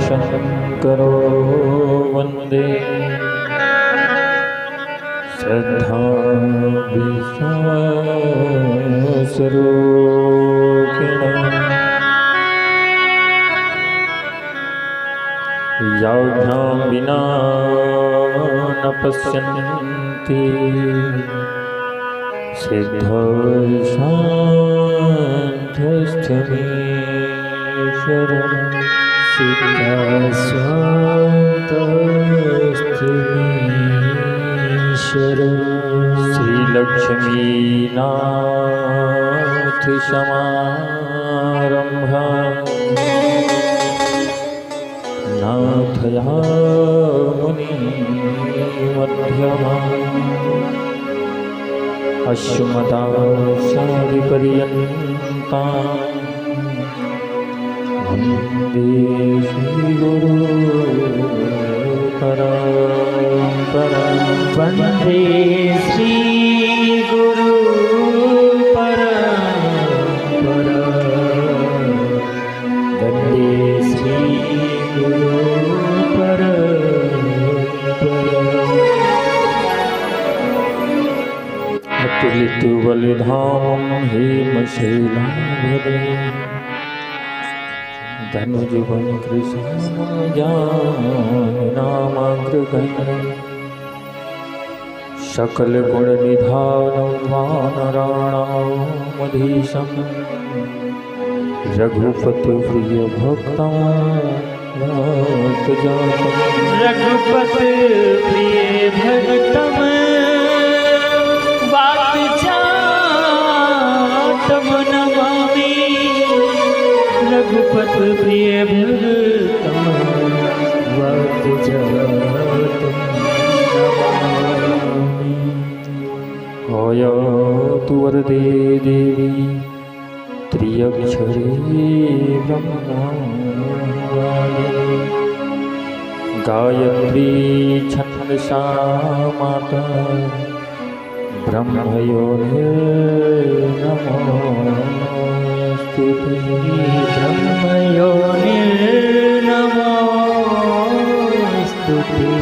शङ्करो वन्दे श्रद्धाविश्वासरूपिणः याभ्यां विना न पश्यन्ति सिद्धशान्तिस्थमीश्वरम् सिद्धशान्तस्थमीश्वरम् श्रीलक्ष्मीनाथसमारम्भा नाथयामुनिमध्यमा अश्वत्थाचार्यपर्यन्तां वन्दे श्रीगुरुपरम्परां वन्दे श्रीगुरुपरम्परां वन्दे अतुलितबलधामं हेमशैलाभरे धनुजवं कृष्णजाननामाग्रगण्यं सकलगुणनिधानं वानराणामधीशं रघुपतिप्रियभक्तं वातजातं रघुपतिप्रियभक्तं वातजातं नमामि रघुपतिप्रियभक्तं वातजातं नमामि। आयातु वरदे देवी त्र्यक्षरे ब्रह्मवादिनी गायत्री छन्दसा माता ब्रह्मयोनिर्नमोऽस्तुते ब्रह्मयोनिर्नमोऽस्तुते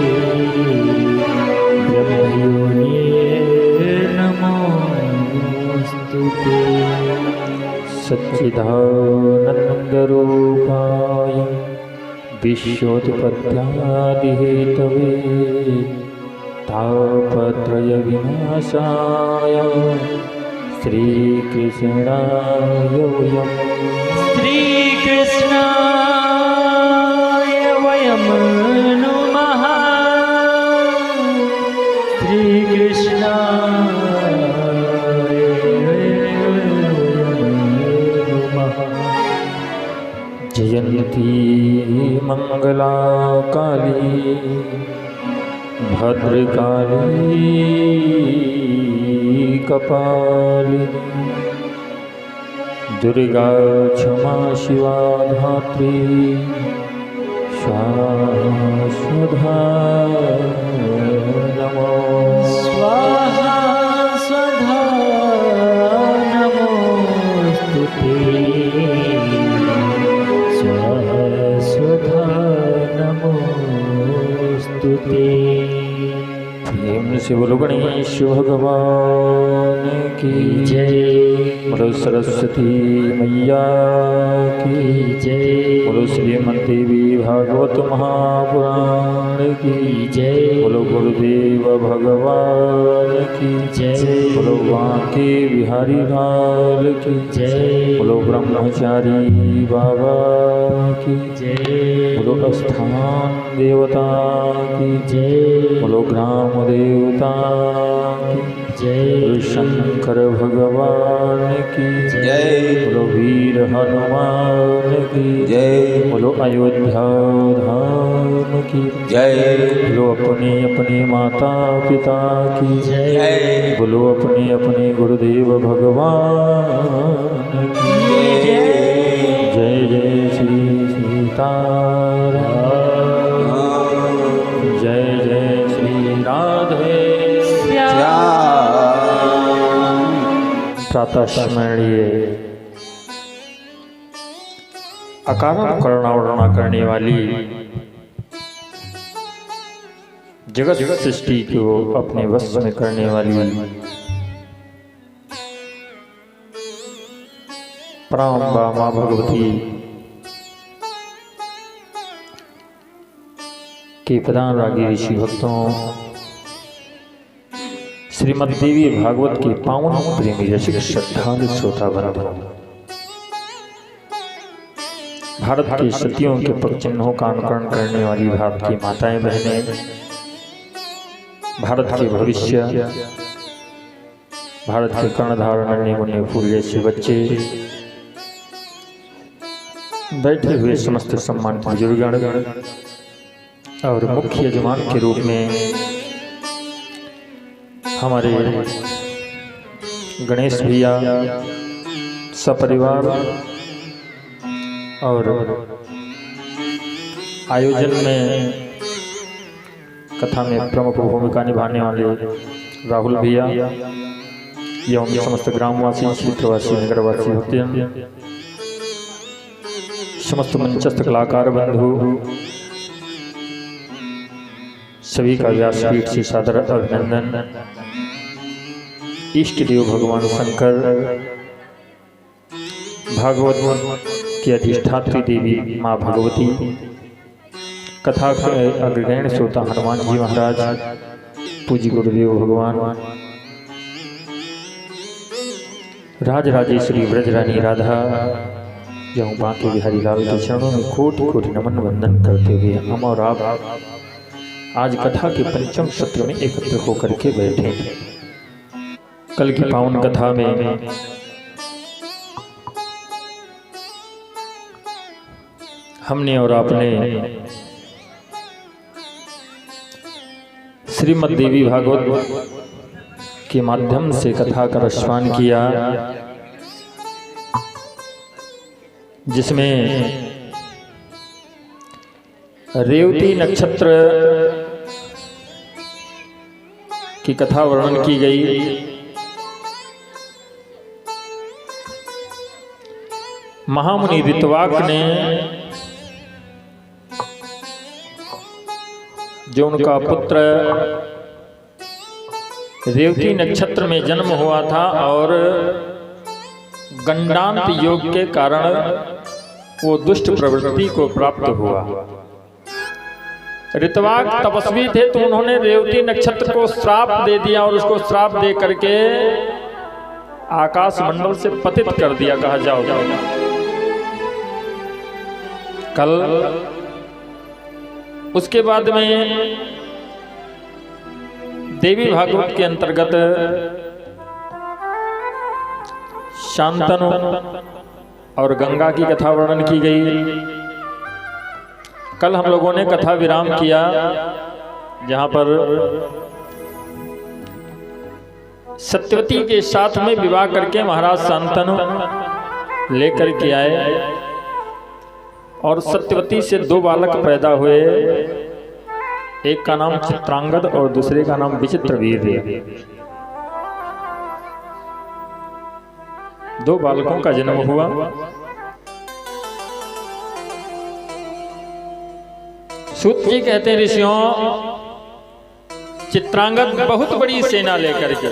ब्रह्मयोनिर्नमोऽस्तुते सच्चिदानन्दरूपाय विश्वोत्पत्त्यादिहेतवे तापत्रयविनाशाय श्रीकृष्णाय वयं नमः जयन्ती मंगला काली भद्रकाली कपालिनी दुर्गा क्षमा शिवा धात्री स्वाहा नमो स्वाहा स्वधा नमोस्तुते स्वधा नमोस्तुते। प्रेम से बोलो गणेश भगवान की जय, बोलो सरस्वती मैया की जय, बोलो श्रीमद्देवी भागवत महापुराण की जय, बोलो गुरुदेव भगवान की जय, बोलो बांके बिहारी लाल की जय, बोलो ब्रह्मचारी बाबा की जय, बोलो स्थान देवता की जय, बोलो ग्राम देवता की जय, बोलो शंकर भगवान की जय, बोलो वीर हनुमान की जय, बोलो अयोध्या धाम की जय, बोलो अपने अपने माता पिता की जय, बोलो अपने अपने गुरुदेव भगवान की जय। जय जय श्री सीताराम, जय जय श्री राधे श्याम। प्रातः स्मरणीय अकारण करुणा करने वाली, जगत सृष्टि को अपने वश में करने वाली पराम्बा माँ भगवती के प्रधान रागी ऋषि भक्तों, श्रीमद् देवी भागवत के पावन प्रेमी रसिक श्रद्धालु श्रोता बंधु, भारत के सतियों के पग चिन्हों का अनुकरण करने वाली भारत की माताएं बहनें, भारत के भविष्य, भारत के कर्णधार नन्हे मुन्ने फूल जैसे बच्चे, बैठे हुए समस्त सम्मानित बुजुर्गगण और मुख्य यजमान के रूप में हमारे गणेश भैया सपरिवार और आयोजन में कथा में प्रमुख भूमिका निभाने वाले राहुल भैया एवं समस्त ग्रामवासी, क्षेत्रवासी, नगरवासी भक्तजन, समस्त मंचस्थ कलाकार बंधु, सभी का व्यासपीठ से सादर अभिनंदन। इष्ट देव भगवान शंकर, भागवत की अधिष्ठात्री देवी माँ भगवती, कथा के अग्रगण्य श्रोता हनुमान जी महाराज, पूज्य गुरुदेव भगवान, राज राजेश्वरी ब्रजरानी राधा एवं बांके बिहारी लाल के चरणों में कोटि कोटि नमन वंदन करते हुए हम और आप आज कथा के पंचम सत्र में एकत्र होकर के बैठे। कल की पावन कथा में हमने और आपने श्रीमद् देवी भागवत के माध्यम से कथा का रसपान किया, जिसमें रेवती नक्षत्र की कथा वर्णन की गई। महामुनि ऋतवाक ने जो उनका पुत्र रेवती नक्षत्र में जन्म हुआ था और गंडांत योग के कारण वो दुष्ट प्रवृत्ति को प्राप्त हुआ। ऋतवाक तपस्वी थे तो उन्होंने रेवती नक्षत्र को श्राप दे दिया और उसको श्राप दे करके आकाश मंडल से पतित कर दिया। कहा जाओ कल उसके बाद में देवी भागवत के अंतर्गत शांतनु और गंगा की कथा वर्णन की गई। कल हम लोगों ने कथा विराम किया जहां पर सत्यवती के साथ में विवाह करके महाराज शांतनु लेकर के आए और सत्यवती से 2 बालक पैदा हुए। एक का नाम चित्रांगद और दूसरे का नाम विचित्रवीर्य। 2 बालकों का जन्म हुआ। सूत जी कहते हैं ऋषियों, चित्रांगद बहुत बड़ी सेना लेकर के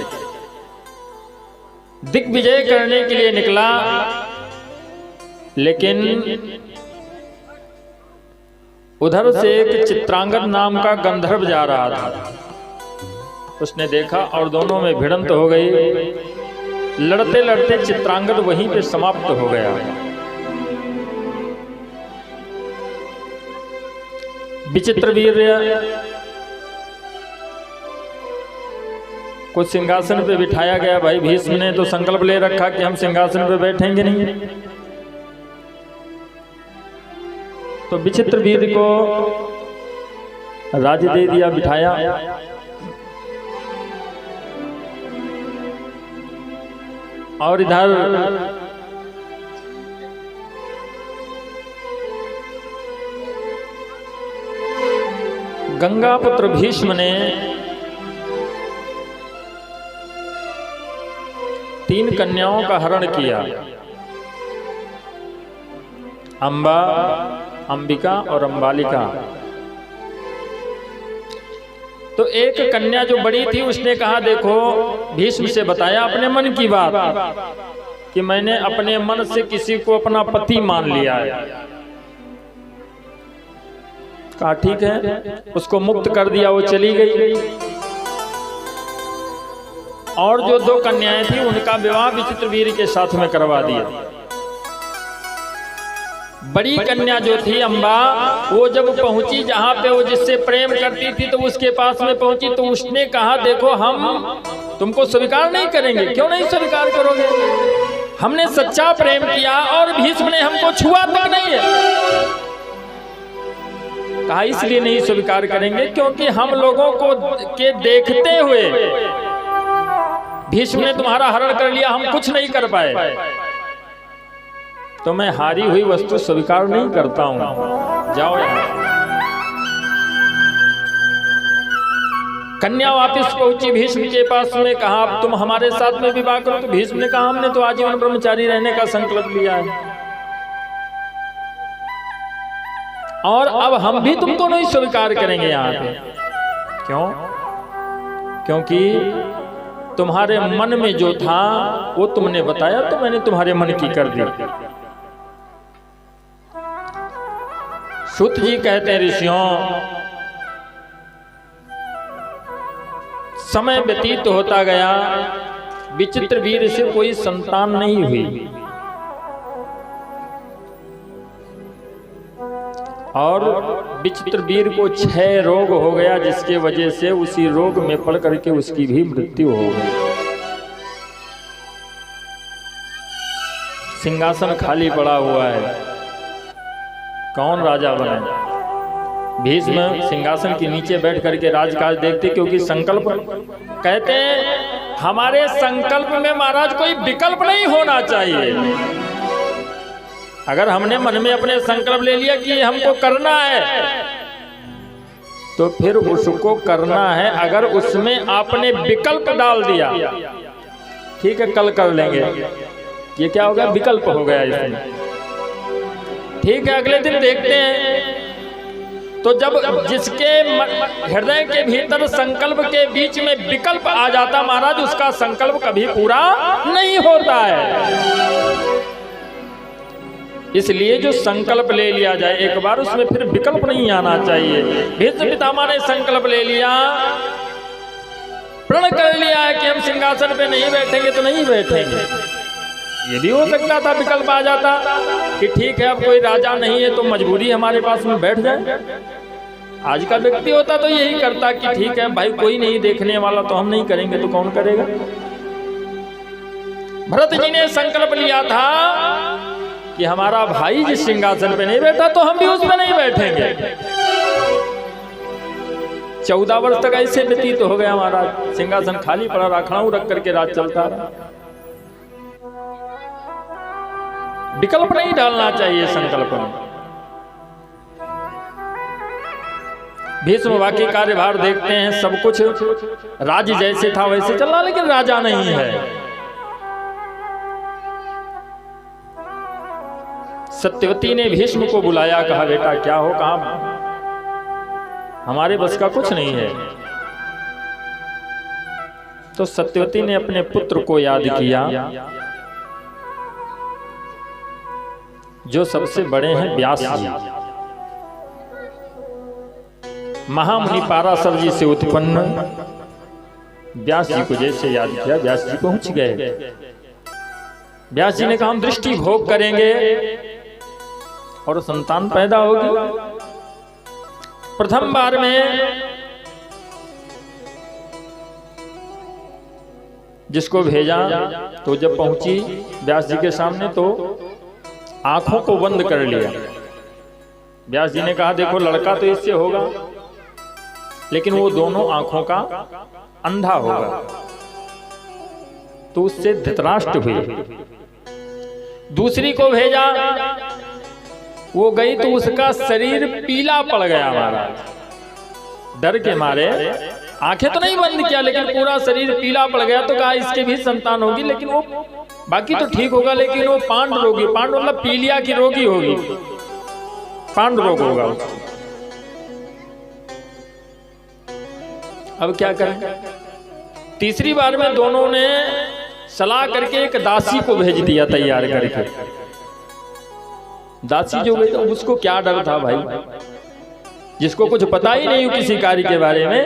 दिग्विजय करने के लिए निकला, लेकिन उधर से एक चित्रांगद नाम का गंधर्व जा रहा था। उसने देखा और दोनों में भिड़ंत हो गई। लड़ते लड़ते चित्रांगद वहीं पे समाप्त हो गया। विचित्रवीर्य को सिंहासन पे बिठाया गया। भाई भीष्म ने तो संकल्प ले रखा कि हम सिंहासन पे बैठेंगे नहीं, तो विचित्रवीर्य को राज्य दे दिया, बिठाया। और इधर गंगा पुत्र भीष्म ने 3 कन्याओं का हरण किया अम्बा, अंबिका और अंबालिका। तो एक कन्या जो बड़ी थी उसने कहा, देखो भीष्म से बताया अपने मन की बात कि मैंने अपने मन से किसी को अपना पति मान लिया है। कहा ठीक है, उसको मुक्त कर दिया, वो चली गई। और जो दो कन्याएं थी उनका विवाह विचित्रवीर के साथ में करवा दिया। बड़ी कन्या जो थी अम्बा, वो जब पहुंची जहां पे वो जिससे प्रेम करती थी तो उसके पास में पहुंची तो उसने कहा, देखो हम तुमको स्वीकार नहीं करेंगे। क्यों नहीं स्वीकार करोगे? हमने सच्चा प्रेम किया और भीष्म ने हमको छुआ तक नहीं है। कहा इसलिए नहीं स्वीकार करेंगे क्योंकि हम लोगों को के देखते हुए भीष्म ने तुम्हारा हरण कर लिया, हम कुछ नहीं कर पाए, तो मैं हारी हुई वस्तु स्वीकार नहीं करता हूं। जाओ यहां। कन्या वापस पहुंची भीष्म के पास में, कहा तुम हमारे साथ में विवाह करो। तो भीष्म ने कहा हमने तो आजीवन ब्रह्मचारी रहने का संकल्प लिया है और अब हम भी तुमको नहीं स्वीकार करेंगे यहां पे। क्यों? क्योंकि तुम्हारे मन में जो था वो तुमने बताया तो मैंने तुम्हारे मन की कर दी। सूत जी कहते हैं, ऋषियों समय व्यतीत होता गया, विचित्रवीर से कोई संतान नहीं हुई और विचित्रवीर को 6 रोग हो गया, जिसके वजह से उसी रोग में पड़ करके उसकी भी मृत्यु हो गई। सिंहासन खाली पड़ा हुआ है, कौन राजा बने? भीष्म सिंहासन के नीचे बैठ करके राजकाज देखते, क्योंकि संकल्प कहते हैं हमारे संकल्प में महाराज कोई विकल्प नहीं होना चाहिए। अगर हमने मन में अपने संकल्प ले लिया कि हमको करना है तो फिर उसको करना है। अगर उसमें आपने विकल्प डाल दिया, ठीक है कल कर लेंगे, ये क्या होगा? विकल्प हो गया इसमें। ठीक है अगले दिन देखते हैं। तो जब जिसके हृदय के भीतर संकल्प के बीच में विकल्प आ जाता महाराज, उसका संकल्प कभी पूरा नहीं होता है। इसलिए जो संकल्प ले लिया जाए एक बार, उसमें फिर विकल्प नहीं आना चाहिए। भीष्म पितामह ने संकल्प ले लिया, प्रण कर लिया है कि हम सिंहासन पे नहीं बैठेंगे तो नहीं बैठेंगे। ये भी हो सकता था विकल्प आ जाता कि ठीक है अब कोई राजा नहीं है तो मजबूरी हमारे पास में बैठ जाए। आज का व्यक्ति होता तो यही करता कि ठीक है भाई कोई नहीं देखने वाला तो हम नहीं करेंगे तो कौन करेगा। भरत जी ने संकल्प लिया था कि हमारा भाई जिस सिंहासन पे नहीं बैठा तो हम भी उस पे नहीं बैठेंगे। 14 वर्ष तक ऐसे व्यतीत हो गया हमारा, सिंहासन खाली पड़ा, राखड़ाऊ रख करके राज चलता रहा। विकल्प नहीं डालना चाहिए संकल्प में। भीष्म बाकी कार्यभार देखते हैं, सब कुछ राज्य जैसे था वैसे चल रहा, लेकिन राजा नहीं है। सत्यवती ने भीष्म को बुलाया, कहा बेटा क्या हो, कहा हमारे बस का कुछ नहीं है। तो सत्यवती ने अपने पुत्र को याद किया, जो सबसे बड़े हैं व्यास जी, महामुनि पाराशर जी से उत्पन्न व्यास जी को जैसे याद किया, व्यास जी पहुंच गए। व्यास जी ने कहा हम दृष्टि भोग करेंगे और संतान पैदा होगी। प्रथम बार में जिसको भेजा तो जब पहुंची व्यास जी के सामने तो आंखों को बंद कर लिया। व्यास जी ने कहा देखो लड़का तो इससे होगा, लेकिन वो दोनों आंखों का अंधा होगा। तो उससे धृतराष्ट्र हुई। दूसरी को भेजा, वो गई तो उसका शरीर पीला पड़ गया महाराज। डर के मारे आंखें तो नहीं बंद किया, लेकिन पूरा शरीर पीला पड़ गया। तो कहा इसके भी संतान होगी, लेकिन वो बाकी तो ठीक होगा, लेकिन वो पांड रोगी, पांड मतलब पीलिया की रोगी होगी। पांडु रोग होगा उसको। अब क्या करें? तीसरी बार में दोनों ने सलाह करके एक दासी को भेज दिया तैयार करके। दासी जो गई तो उसको क्या डर था भाई, जिसको कुछ पता ही नहीं किसी कार्य के बारे में।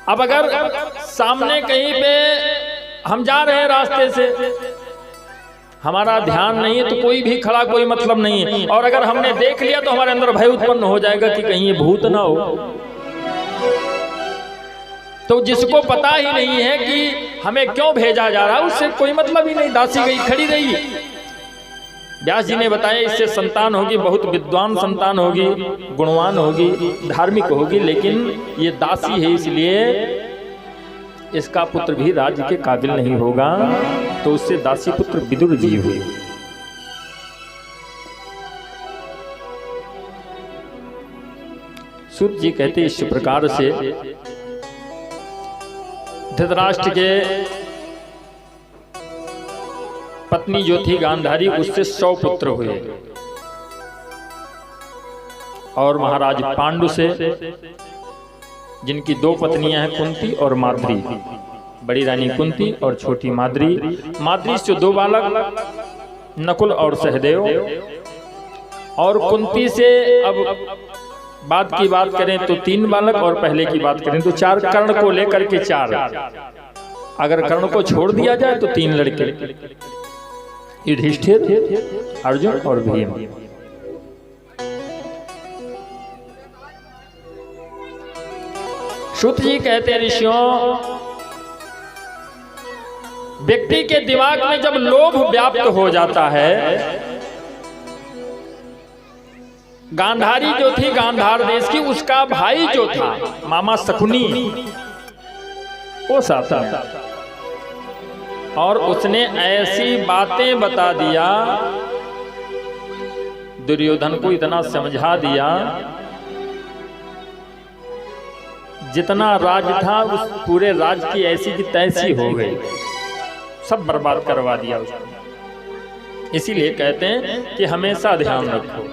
अब अगर सामने कहीं पे हम जा रहे हैं रास्ते से, हमारा ध्यान नहीं है, तो कोई भी खड़ा कोई मतलब नहीं है, और अगर हमने देख लिया तो हमारे अंदर भय उत्पन्न हो जाएगा कि कहीं ये भूत ना हो। तो जिसको पता ही नहीं है कि हमें क्यों भेजा जा रहा है, उससे कोई मतलब ही नहीं। दासी गई, खड़ी रही। व्यास जी ने बताया इससे संतान होगी, बहुत विद्वान संतान होगी, गुणवान होगी, धार्मिक होगी, लेकिन ये दासी है इसलिए इसका पुत्र भी राज्य के काबिल नहीं होगा। तो उससे दासी पुत्र विदुर जी हुए। सूत जी कहते इस प्रकार से धृतराष्ट्र के पत्नी जो थी गांधारी, उससे 100 पुत्र हुए। और महाराज पांडु से, जिनकी 2 पत्नियां हैं, कुंती और माद्री, बड़ी रानी कुंती और छोटी माद्री। माद्री से 2 बालक, नकुल और सहदेव। और कुंती से अब बात की बात करें तो 3 बालक, और पहले की बात करें तो 4। कर्ण को लेकर के 4। अगर कर्ण को छोड़ दिया जाए तो 3 लड़के, युधिष्ठिर, अर्जुन और भीम। सूत जी कहते हैं ऋषियों, व्यक्ति के दिमाग में जब लोभ व्याप्त हो जाता है, गांधारी जो थी गांधार देश की, उसका भाई जो था मामा शकुनी, वो साथ था, और उसने ऐसी बातें बता दिया, दुर्योधन को इतना समझा दिया, जितना राज था उस पूरे राज की ऐसी की तैसी हो गई, सब बर्बाद करवा दिया उसने। इसीलिए कहते हैं कि हमेशा ध्यान रखो,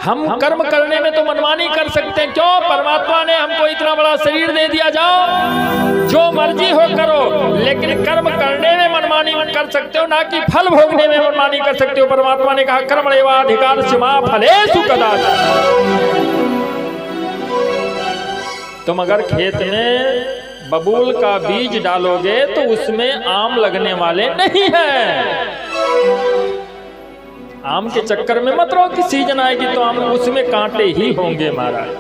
हम कर्म करने में तो मनमानी कर सकते हैं। क्यों? परमात्मा ने हमको इतना बड़ा शरीर दे दिया, जाओ जो मर्जी हो करो, लेकिन कर्म करने में मनमानी कर सकते हो, ना कि फल भोगने में मनमानी कर सकते हो। परमात्मा ने कहा कर्मण्येवाधिकारस्ते मा फलेषु कदाचन। तुम अगर खेत में बबूल का बीज डालोगे तो उसमें आम लगने वाले नहीं है। आम के चक्कर में मत रहो कि सीजन आएगी तो आम, उसमें कांटे ही होंगे महाराज।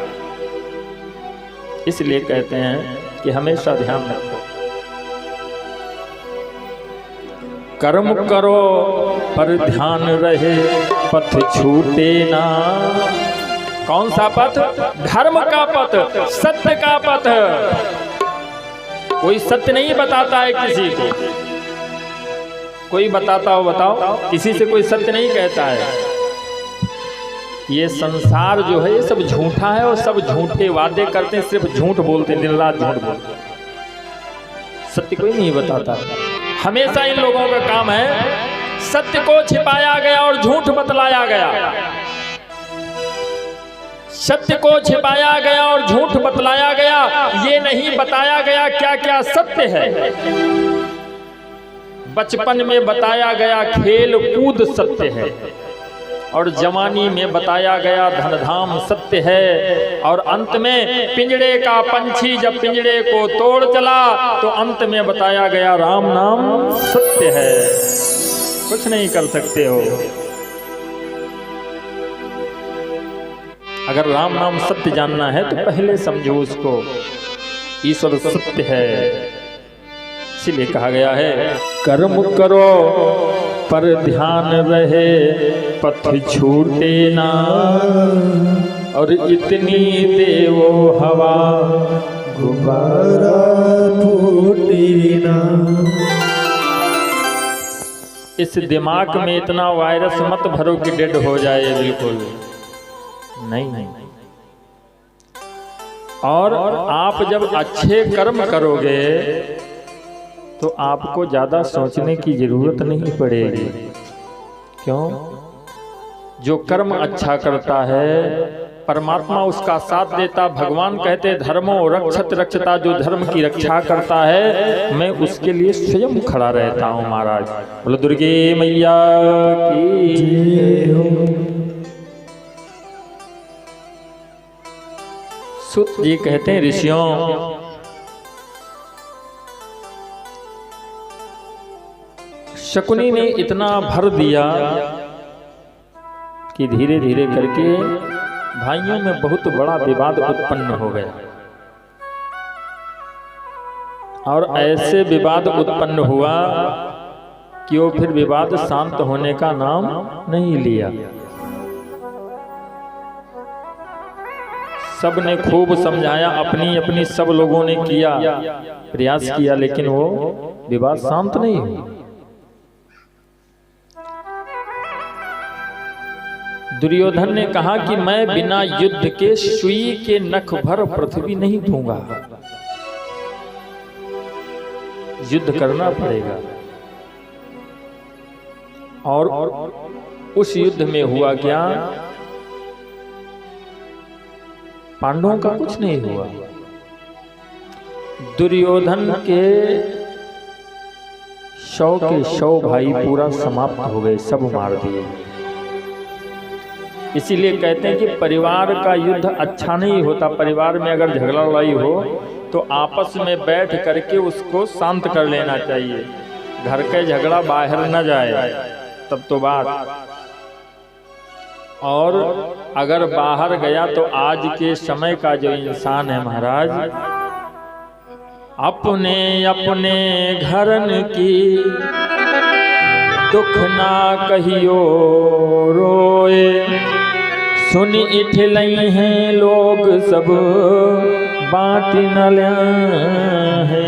इसलिए कहते हैं कि हमेशा ध्यान रखो, कर्म करो पर ध्यान रहे, पथ छूटे ना। कौन सा पथ? धर्म का पथ, सत्य का पथ। कोई सत्य नहीं बताता है किसी को, कोई बताता हो बताओ, किसी से कोई सत्य नहीं कहता है। ये संसार जो है ये सब झूठा है, और सब झूठे वादे करते हैं, सिर्फ झूठ बोलते, दिन रात झूठ बोलते, सत्य कोई नहीं बताता। हमेशा इन लोगों का काम है सत्य को छिपाया गया और झूठ बतलाया गया, सत्य को छिपाया गया और झूठ बतलाया गया। ये नहीं बताया गया क्या क्या सत्य है। बचपन में बताया गया खेल कूद सत्य है, और जवानी में बताया गया धन धाम सत्य है, और अंत में पिंजड़े का पंछी जब पिंजड़े को तोड़ चला तो अंत में बताया गया राम नाम सत्य है। कुछ नहीं कर सकते हो। अगर राम नाम सत्य जानना है तो पहले समझो उसको, ईश्वर सत्य है। इसीलिए कहा गया है कर्म करो पर ध्यान रहे, पथ छूटे ना, और इतनी देवो हवा गुब्बारा फूटे ना। इस दिमाग में इतना वायरस मत भरो कि डेड हो जाए, बिल्कुल नहीं। और आप जब अच्छे कर्म करोगे तो आपको ज़्यादा सोचने की जरूरत नहीं पड़ेगी। क्यों? जो कर्म अच्छा करता है परमात्मा उसका साथ देता। भगवान कहते धर्मो रक्षत रक्षता, जो धर्म की रक्षा करता है मैं उसके लिए स्वयं खड़ा रहता हूँ। महाराज बोलो दुर्गे मैया की जय हो। सुत जी कहते हैं ऋषियों, शकुनी ने इतना भर दिया कि धीरे धीरे करके भाइयों में बहुत बड़ा विवाद उत्पन्न हो गया। और ऐसे विवाद उत्पन्न हुआ कि वो फिर विवाद शांत होने का नाम नहीं लिया। सब ने खूब समझाया, अपनी अपनी सब लोगों ने किया, प्रयास किया, लेकिन वो विवाद शांत नहीं हुआ। दुर्योधन ने कहा कि मैं बिना युद्ध के सुई के नख भर पृथ्वी नहीं दूंगा, युद्ध करना पड़ेगा। और उस युद्ध में हुआ क्या? पांडवों का कुछ नहीं हुआ। दुर्योधन के 100 के 100 भाई पूरा समाप्त हो गए, सब मार दिए। इसीलिए कहते हैं कि परिवार का युद्ध अच्छा नहीं होता। परिवार में अगर झगड़ा लड़ाई हो तो आपस में बैठ करके उसको शांत कर लेना चाहिए। घर के झगड़ा बाहर न जाए तब तो बात। और अगर बाहर गया तो आज के समय का जो इंसान है महाराज, अपने अपने घरन की दुख ना कहियो रोए, सुन इठलई हैं लोग सब बाँट न लिया है।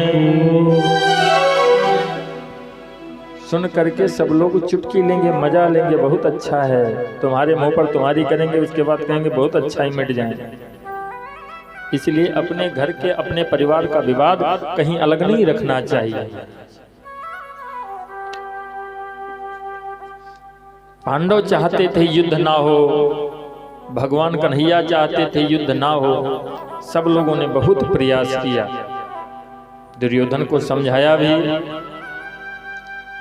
सुन करके सब लोग चुटकी लेंगे, मजा लेंगे, बहुत अच्छा है, तुम्हारे मुंह पर तुम्हारी करेंगे, उसके बाद कहेंगे बहुत अच्छा ही मिट जाए। इसलिए अपने घर के अपने परिवार का विवाद कहीं अलग नहीं रखना चाहिए। पांडव चाहते थे युद्ध ना हो, भगवान कन्हैया चाहते थे युद्ध ना हो। सब लोगों ने बहुत प्रयास किया, दुर्योधन को समझाया भी,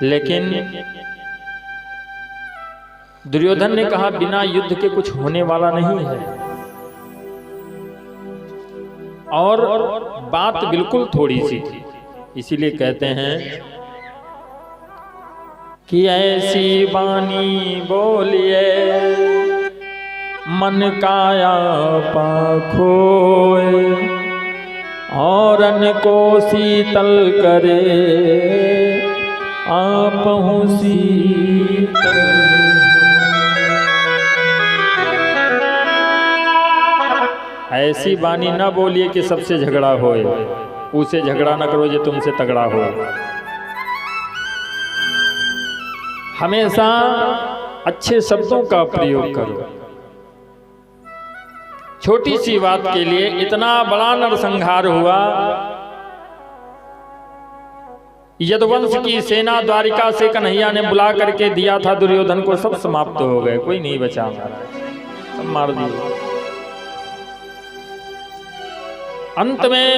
लेकिन दुर्योधन ने कहा बिना युद्ध के कुछ होने वाला नहीं है। और बात बिल्कुल थोड़ी सी थी। इसीलिए कहते हैं कि ऐसी वाणी बोलिए मन काया पाखोए, और अन्न को शीतल करे आपहु शीतल। ऐसी वाणी ना बोलिए कि सबसे झगड़ा होए, उसे झगड़ा ना करो जो तुमसे तगड़ा हो। हमेशा अच्छे शब्दों का प्रयोग करो। छोटी सी बात के लिए इतना बड़ा नरसंहार हुआ। यदुवंश की सेना द्वारिका से कन्हैया ने बुला करके दिया था दुर्योधन को, सब समाप्त हो गए, कोई नहीं बचा, सब मार दिए। अंत में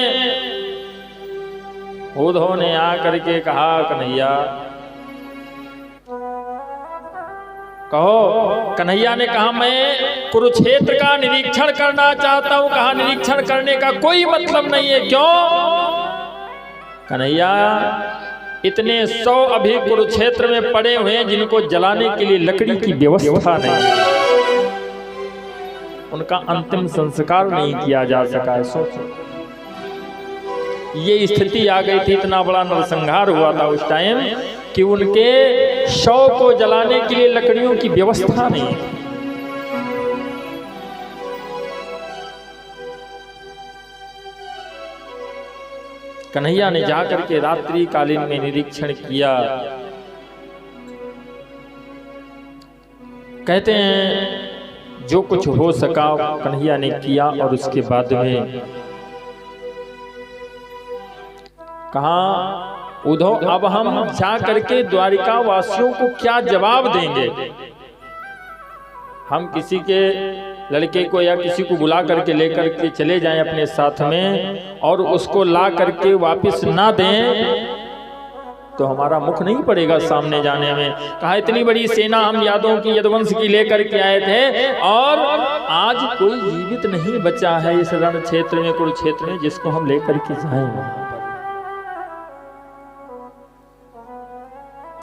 उद्धव ने आकर के कहा कन्हैया कहो। कन्हैया ने कहा मैं कुरुक्षेत्र का निरीक्षण करना चाहता हूं। कहा निरीक्षण करने का कोई मतलब नहीं है। क्यों? कन्हैया इतने 100 अभी कुरुक्षेत्र में पड़े हुए हैं जिनको जलाने के लिए लकड़ी की व्यवस्था नहीं, उनका अंतिम संस्कार नहीं किया जा सका है। सोचो, ये स्थिति आ गई थी। इतना बड़ा नरसंहार हुआ था उस टाइम कि उनके शव को जलाने के लिए लकड़ियों की व्यवस्था नहीं। कन्हैया ने जाकर के रात्रि कालीन में निरीक्षण किया। कहते हैं जो कुछ हो सका कन्हैया ने किया। और उसके बाद में कहा उद्धव अब हम जा करके द्वारिका वासियों को क्या जवाब देंगे? हम किसी के लड़के को या किसी को बुला करके लेकर के चले जाएं अपने साथ में और उसको ला करके वापस ना दें तो हमारा मुख नहीं पड़ेगा सामने जाने में। कहा इतनी बड़ी सेना हम यादवों की यदुवंश की लेकर के आए थे और आज कोई जीवित नहीं बचा है इस रण क्षेत्र में, कुरुक्षेत्र में, जिसको हम लेकर के जाएं।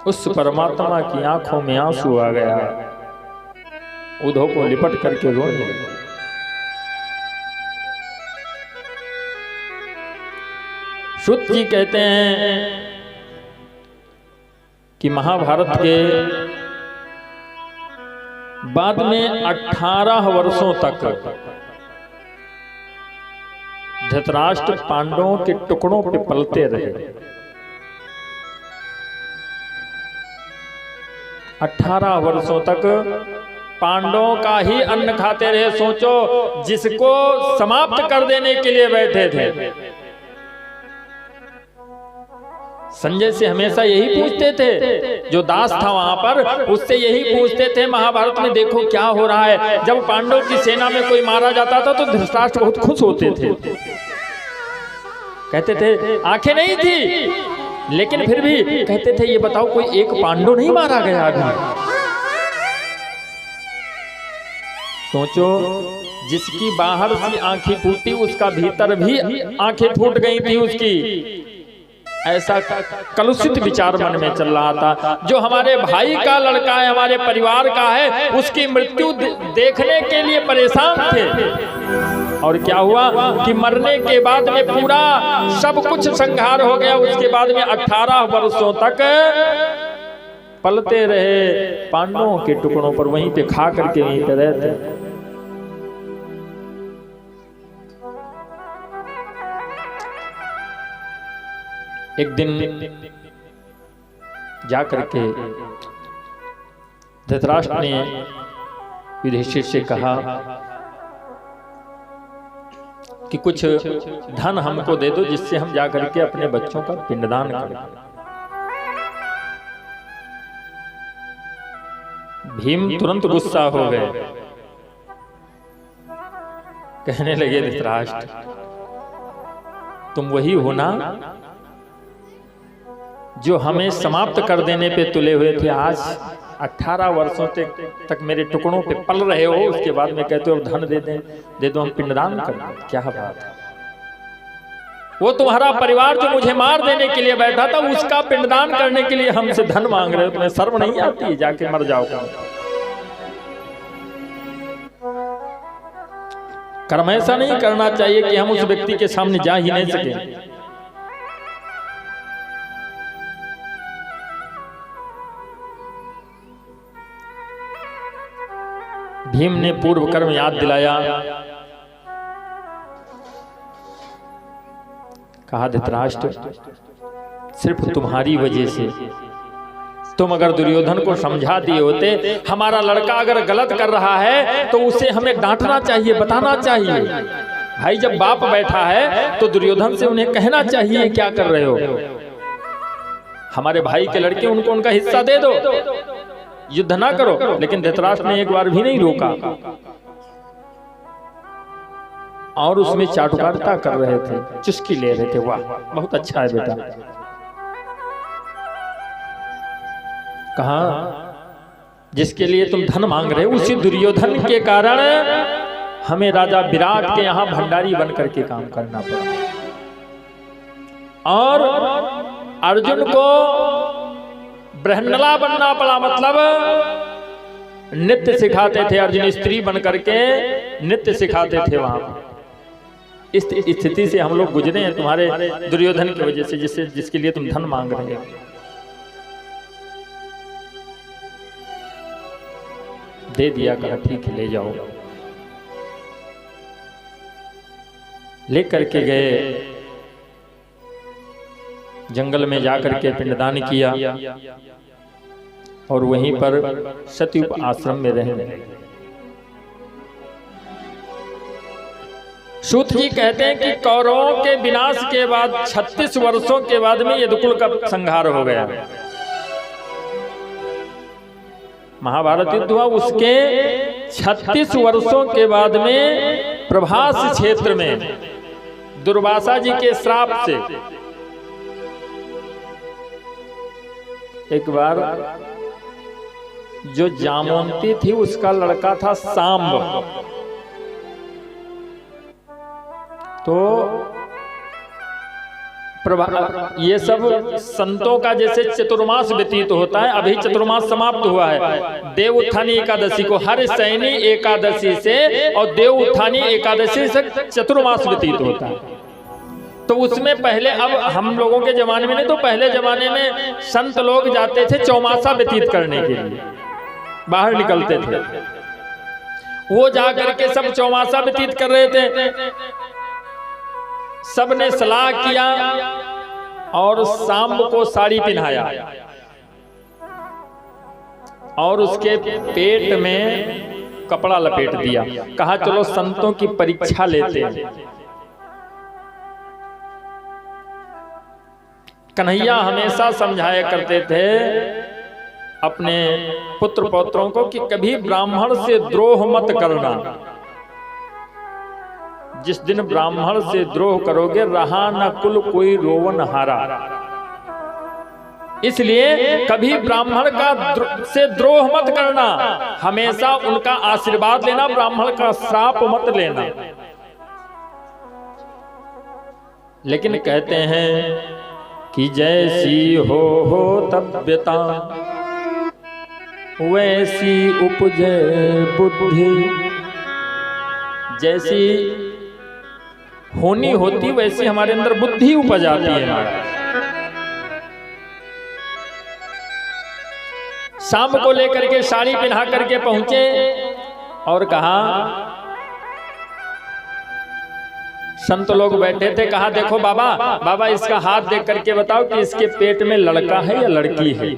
उस परमात्मा की आंखों में आंसू आ गया, उद्धव को लिपट करके रोने लगे। श्रुत जी कहते हैं कि महाभारत के बाद में 18 वर्षों तक धृतराष्ट्र पांडवों के टुकड़ों पे पलते रहे। 18 वर्षों तक पांडवों का ही अन्न खाते रहे। सोचो, जिसको समाप्त कर देने के लिए बैठे थे, संजय से हमेशा यही पूछते थे, जो दास था वहां पर उससे यही पूछते थे महाभारत में, देखो क्या हो रहा है। जब पांडवों की सेना में कोई मारा जाता था तो धृतराष्ट्र बहुत खुश होते थे, कहते थे आंखें नहीं थी लेकिन फिर भी कहते थे ये बताओ कोई एक पांडव नहीं मारा गया अभी। सोचो, जिसकी बाहर से आंखें फूटी उसका भीतर भी आंखें फूट गई थी उसकी। ऐसा कलुषित विचार मन में चल रहा था। जो हमारे भाई का लड़का है, हमारे परिवार का है, उसकी मृत्यु देखने के लिए परेशान थे। और क्या हुआ कि मरने के बाद में पूरा सब कुछ संहार हो गया। उसके बाद में 18 वर्षों तक पलते रहे पांडवों के टुकड़ों पर, वहीं पे खा करके वहीं पे रहते। एक दिन जाकर के धृतराष्ट्र ने युधिष्ठिर से कहा कि कुछ धन हमको दे दो जिससे हम जाकर के अपने बच्चों का पिंडदान करें। भीम तुरंत गुस्सा हो गए, कहने लगे धृतराष्ट्र तुम वही हो ना जो हमें समाप्त कर देने पे तुले हुए थे। आज 18 वर्षों तक मेरे टुकड़ों पे पल रहे हो, उसके बाद में कहते हो धन दे दो हम पिंडदान कर दें। क्या बात है? वो तुम्हारा परिवार जो मुझे मार देने के लिए बैठा था उसका पिंडदान करने के लिए हमसे धन मांग रहे हो। तुम्हें शर्म नहीं आती है? जाके मर जाओ। कर्म ऐसा नहीं करना चाहिए कि हम उस व्यक्ति के सामने जा ही नहीं सके। भीम ने पूर्व कर्म याद दिलाया, कहा धृतराष्ट्र सिर्फ तुम्हारी वजह से, तुम अगर दुर्योधन को समझा दिए होते हमारा लड़का अगर गलत कर रहा है तो उसे हमें डांटना चाहिए, बताना चाहिए। भाई जब बाप बैठा है तो दुर्योधन से उन्हें कहना चाहिए क्या कर रहे हो, हमारे भाई के लड़के उनको उनका हिस्सा दे दो, युद्ध ना करो। लेकिन धृतराष्ट्र ने एक बार भी नहीं रोका और उसमें चाटुकारिता कर रहे थे, चुस्की ले रहे थे। वाह बहुत अच्छा है बेटा। कहा जिसके लिए तुम धन मांग रहे हो उसी दुर्योधन के कारण हमें राजा विराट के यहाँ भंडारी बन करके काम करना पड़ा। और अर्जुन को ब्रह्मला बनना पड़ा, मतलब नृत्य सिखाते थे अर्जुन, स्त्री बन करके नृत्य सिखाते थे वहां। इस स्थिति से हम लोग गुजरे हैं तुम्हारे दुर्योधन की वजह से, जिसके लिए तुम धन मांग रहे हो। दे दिया, कहा ठीक है ले जाओ। लेकर के गए, जंगल में जाकर के पिंडदान किया और वहीं पर सतयुग आश्रम में रहने लगे। सूत जी कहते हैं कि कौरवों के विनाश के बाद 36 वर्षों के बाद में यदुकुल का संहार हो गया। महाभारत युद्ध हुआ, उसके 36 वर्षों के बाद में प्रभास क्षेत्र में दुर्वासा जी के श्राप से एक बार जो जामवंती थी उसका लड़का था सांब, तो ये सब संतों का जैसे चतुर्मास व्यतीत होता है, अभी चतुर्मास समाप्त हुआ है। देव उत्थानी एकादशी को हर शयनी एकादशी से और देव उत्थानी एकादशी से चतुर्मास व्यतीत होता है। तो उसमें पहले, अब हम लोगों के जमाने में नहीं, तो पहले जमाने में संत लोग जाते थे चौमासा व्यतीत करने के लिए, बाहर निकलते थे। वो जा करके सब चौमासा व्यतीत कर रहे थे। सबने सलाह किया और सांब को साड़ी पहनाया और उसके पेट में कपड़ा लपेट दिया। कहा चलो संतों की परीक्षा लेते हैं। कन्हैया हमेशा समझाया करते थे अपने पुत्र पौत्रों को कि कभी ब्राह्मण से द्रोह मत करना। जिस दिन ब्राह्मण से द्रोह करोगे रहा न कुल कोई रोवन हारा। इसलिए कभी ब्राह्मण का से द्रोह मत करना, हमेशा उनका आशीर्वाद लेना, ब्राह्मण का श्राप मत लेना। लेकिन कहते हैं कि जैसी हो तब्यता वैसी उपजे बुद्धि। जैसी होनी होती वैसी हमारे अंदर बुद्धि उपज आती है। शाम को लेकर के साड़ी पहना करके पहुंचे और कहा, संत लोग बैठे थे, कहा देखो बाबा इसका हाथ देख करके बताओ कि इसके पेट में लड़का है या लड़की है।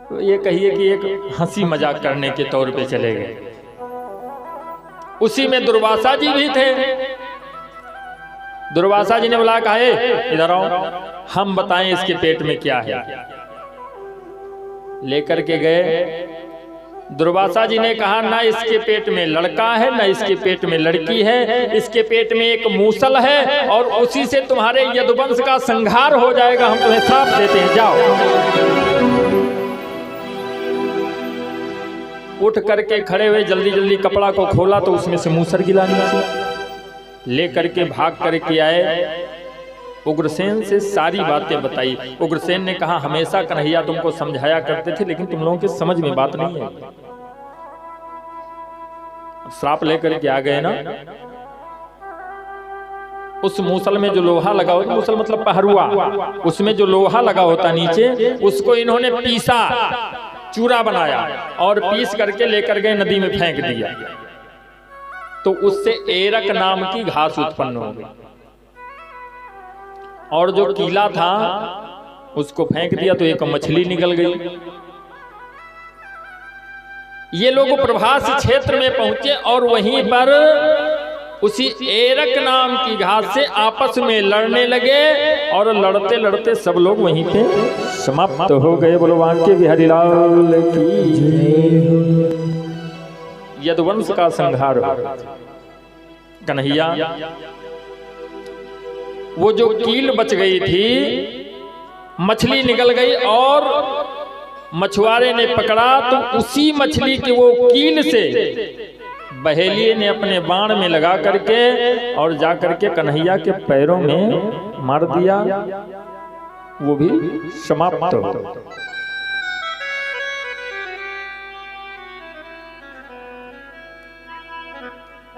तो ये कहिए कि एक हंसी मजाक करने के तौर पे चले गए। उसी में दुर्वासा जी भी थे। दुर्वासा जी ने बोला, कहा इधर आओ, हम बताएं इसके पेट में क्या है। लेकर के गए। दुर्वासा जी ने कहा, ना इसके पेट में लड़का है ना इसके पेट में लड़की है, इसके पेट में एक मूसल है और उसी से तुम्हारे यदुवंश का संहार हो जाएगा, हम तुम्हें श्राप देते हैं, जाओ। उठ करके खड़े हुए, जल्दी जल्दी कपड़ा को खोला तो उसमें से मूसर गिला नीचे। ले करके भाग करके आए, उग्रसेन से सारी बातें बताई। उग्रसेन ने कहा, हमेशा कन्हैया तुमको समझाया करते थे लेकिन तुम लोगों के समझ में बात नहीं है। श्राप लेकर के आ गए ना। उस मूसल में जो लोहा लगा होता, मूसल मतलब पहरुआ, उसमें जो लोहा लगा होता नीचे, उसको इन्होंने पीसा, चूरा बनाया और पीस करके लेकर गए, नदी में फेंक दिया। तो उससे एरक नाम की घास उत्पन्न हो गई और जो कीला था उसको फेंक दिया तो एक मछली निकल गई। ये लोग प्रभास क्षेत्र में पहुंचे और वहीं पर उसी एरक नाम की घास से आपस में लड़ने लगे और लड़ते लड़ते सब लोग वहीं पे समाप्त हो गए। बोलो बांके बिहारी लाल की जय। यदुवंश का संहार हो। कन्हैया, वो जो कील बच गई थी, मछली निकल गई और मछुआरे ने पकड़ा तो उसी मछली की वो कील से बहेलिए ने अपने बाण में लगा करके और जा करके कन्हैया के पैरों में मार दिया, वो भी समाप्त हो।